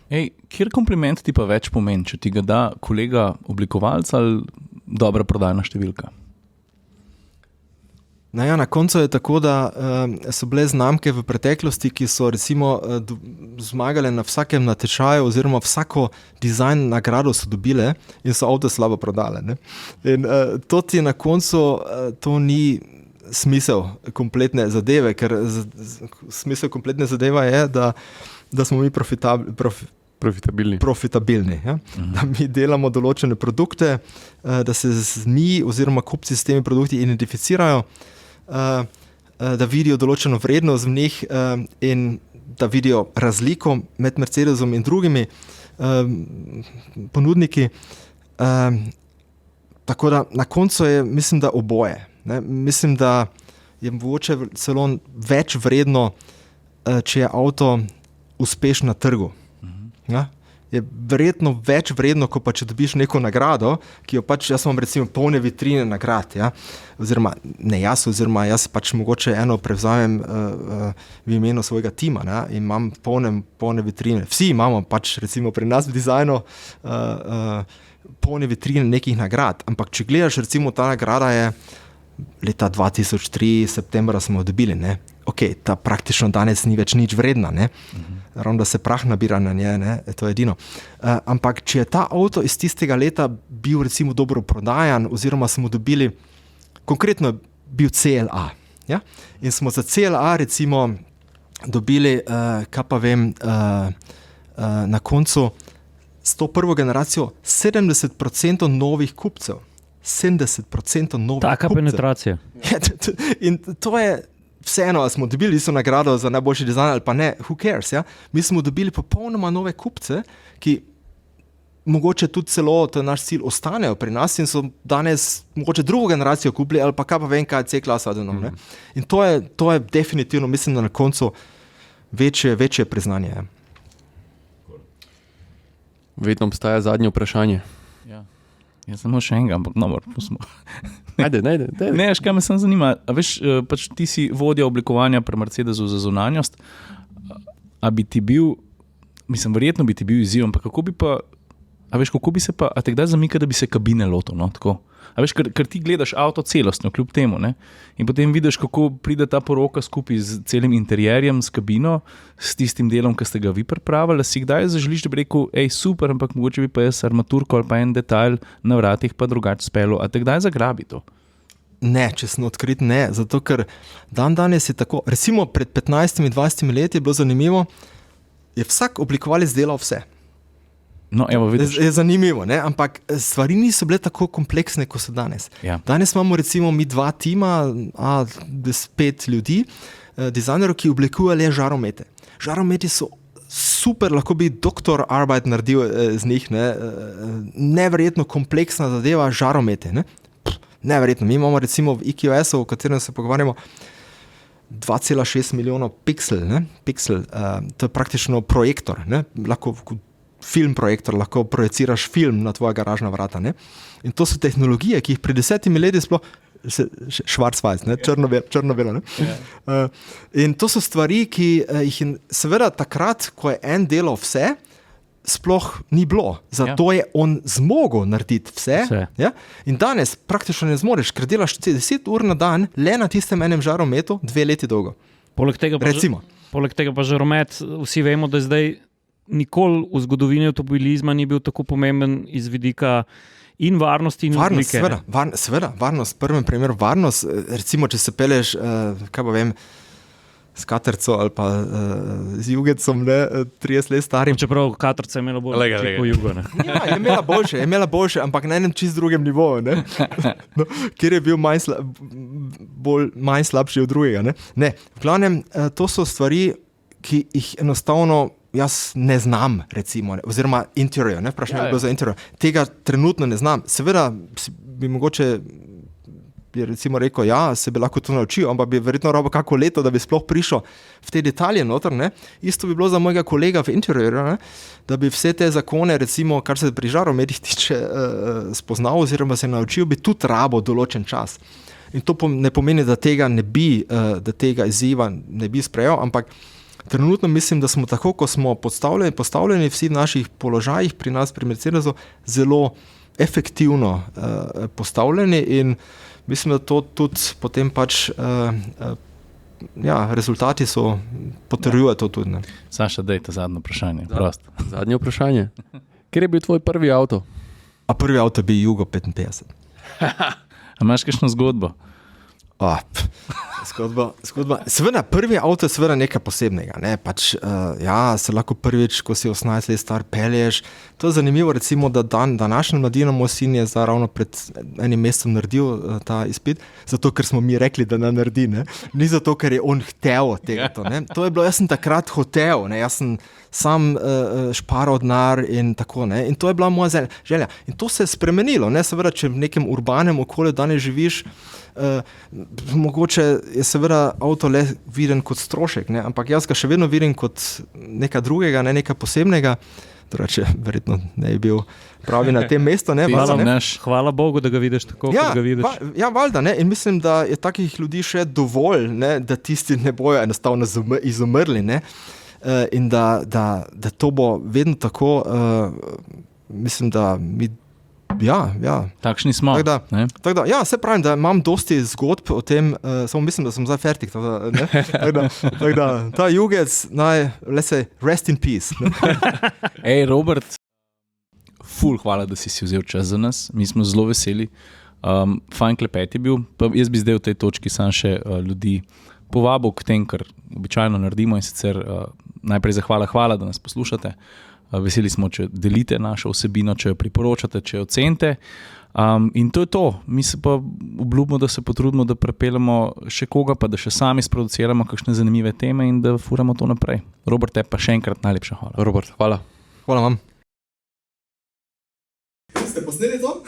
Ej, kjer kompliment ti pa več pomeni, če ti ga da kolega oblikovalec ali dobra prodajna številka? Na koncu je tako, da so bile znamke v preteklosti, ki so recimo zmagale na vsakem natečaju oziroma vsako dizajn nagrado so dobile in so avto slabo prodale. Ne? In to ti na koncu to ni smisel kompletne zadeve, ker smisel kompletne zadeve je, da smo mi profitabilni. Ja? Da mi delamo določene produkte, da se z njimi oziroma kupci s temi produkti identificirajo, da vidijo določeno vrednost v njih in da vidijo razliko med Mercedesom in drugimi ponudniki. Tako da na koncu je, mislim, da oboje. Ne? Mislim, da je mogoče celo več vredno, če je avto uspešen na trgu. Ja? Je verjetno več vredno, kot pa če dobiš neko nagrado, ki jo pač, jaz imam recimo polne vitrine nagrad, ja? oziroma jaz pač mogoče eno prevzamem v imenu svojega tima, ne? In imam polne vitrine. Vsi imamo pač recimo pri nas v dizajnu polne vitrine nekih nagrad, ampak če gledaš recimo ta nagrada je leta 2003, septembra smo jo dobili, ne? Ok, ta praktično danes ni več nič vredna, ne? Ravno da se prah nabira na nje, ne? To je edino. Ampak če je ta avto iz tistega leta bil recimo dobro prodajan oziroma smo dobili, konkretno bil CLA, ja? In smo za CLA recimo dobili, kaj pa vem, na koncu s to prvo generacijo 70% novih kupcev. 70% novih Taka kupcev. penetracija. In to je vseeno, ali smo dobili isto nagrado za najboljši dizajn ali pa ne, who cares, ja? Mi smo dobili popolnoma nove kupce, ki mogoče tudi celo, to je naš cilj, ostanejo pri nas in so danes mogoče drugo generacijo kupili ali pa kaj pa vem, kaj je C-klasa. Ne? In to je definitivno, mislim, da na koncu večje priznanje. Ja. Vedno obstaja zadnje vprašanje. Ja. Jaz samo še enega, ampak pustimo. Ajde. Ne, kaj me samo zanima, a veš, pač ti si vodja oblikovanja pri Mercedesu za zunanjost, a bi ti bil, mislim, verjetno bi ti bil izziv, ampak kako bi se pa, a te kdaj zamika, da bi se kabine lotil, no, tako? A veš, ker ti gledaš avto celostno, kljub temu, ne? In potem vidiš, kako pride ta poroka skupaj z celim interjerjem, s kabino, s tistim delom, ki ste ga vi pripravili, da si kdaj zaželiš, da bi rekel, super, ampak mogoče bi pa jaz armaturko ali pa en detajl na vratih pa drugače spelo, a te kdaj zagrabi to? Ne, če sem odkrit, ne, zato ker danes je tako, recimo pred 15-20 leti je bilo zanimivo, je vsak oblikovalec delal vse. No, evo, vidiš. Je zanimivo, ne? Ampak stvari niso bile tako kompleksne, kot so danes. Ja. Danes imamo recimo mi 2 tima, 5 ljudi, dizajnerov, ki oblikujejo le žaromete. Žarometi so super, lahko bi doktor Arbeit naredil z njih, ne? Neverjetno kompleksna zadeva, žaromete. Ne? Neverjetno. Mi imamo recimo v EQS-u, o katerem se pogovarjamo, 2,6 milijonov piksel, to je praktično projektor, ne? Lahko film projektor, lahko projeciraš film na tvoja garažna vrata. Ne? In to so tehnologije, ki jih pred 10 leti sploh Schwarz-Weiß, črno-belo. In to so stvari, ki jih seveda takrat, ko je en delal vse, sploh ni bilo. Zato je on zmogel narediti vse. Ja? In danes praktično ne zmoreš, ker delaš 10 ur na dan le na tistem enem žarometu 2 leti dolgo. Poleg tega pa žaromet, vsi vemo, da zdaj nikoli v zgodovini avtomobilizma ni bil tako pomemben iz vidika in varnosti in oblike. Seveda, varnost, prvem primeru varnost, recimo, če se peleš, kaj pa vem, s katerco ali pa z jugecom, 30 let starim. Čeprav katerca je imela bolj kot jugo. Ja, je imela boljše, ampak na enem čist drugem nivoju, no, kjer je bil manj slabši od drugega. Ne, v glavnem, to so stvari, ki jih enostavno jaz ne znam, recimo, oziroma interior, vprašanje je bilo za interior. Tega trenutno ne znam. Seveda bi mogoče bi recimo rekel, se bi lahko to naučil, ampak bi verjetno rabo kako leto, da bi sploh prišel v te detalje noter. Isto bi bilo za mojega kolega v interiorju, da bi vse te zakone, recimo, kar se pri žarometih tiče, spoznal oziroma se naučil, bi tudi rabo določen čas. In to ne pomeni, da tega izziva ne bi sprejel, ampak trenutno mislim, da smo tako, ko smo postavljeni vsi v naših položajih pri nas, pri Mercedesu, zelo efektivno postavljeni in mislim, da to tudi potem pač rezultati potrjujejo to tudi. Ne. Saša, daj ta zadnje vprašanje. Zadnje vprašanje. Kjer je bil tvoj prvi avto? A prvi avto je bil Jugo 55. A imaš kakšno zgodbo? Zgodba. Seveda, prvi avto je seveda nekaj posebnega. Ne? Pač, se lahko prvič, ko si 18 let star, pelješ. To je zanimivo, recimo, da današnji mladina, moj sin je ravno pred enim mesecem naredil ta izpit, zato ker smo mi rekli, da ne naredi. Ne? Ni zato, ker je on hotel tega. To je bilo, jaz sem takrat hotel, jaz sem sam šparal denar in tako. Ne? In to je bila moja želja. In to se je spremenilo. Ne? Seveda, če v nekem urbanem okolju danes živiš, mogoče je seveda avto le viden kot strošek, ampak jaz ga še vedno vidim kot nekaj drugega, nekaj posebnega. Drugače, verjetno ne bi bil pravi na tem mestu. Hvala Bogu, da ga vidiš tako, kot ga vidiš. Valjda, in mislim, da je takih ljudi še dovolj, da tisti ne bojo enostavno izumrli. In da to bo vedno tako, mislim, da mi takšni smo. Tako da, se pravim, da imam dosti zgodb o tem, samo mislim, da sem zdaj fertik. Tako da, ta jugec, let's say, rest in peace. Ej, Robert, hvala, da si vzel čas za nas. Mi smo zelo veseli. Fajn klepet je bil. Pa jaz bi zdaj v tej točki sam še ljudi povabil k tem, kar običajno naredimo, in sicer najprej hvala, da nas poslušate. Veseli smo, če delite našo vsebino, če jo priporočate, če jo ocenite. In to je to. Mi se pa obljubimo, da se potrudimo, da prepeljemo še koga, pa da še sami sproduciramo kakšne zanimive teme in da furamo to naprej. Robert, te pa še enkrat najlepša hvala. Robert, hvala. Hvala vam. Ste posneli to?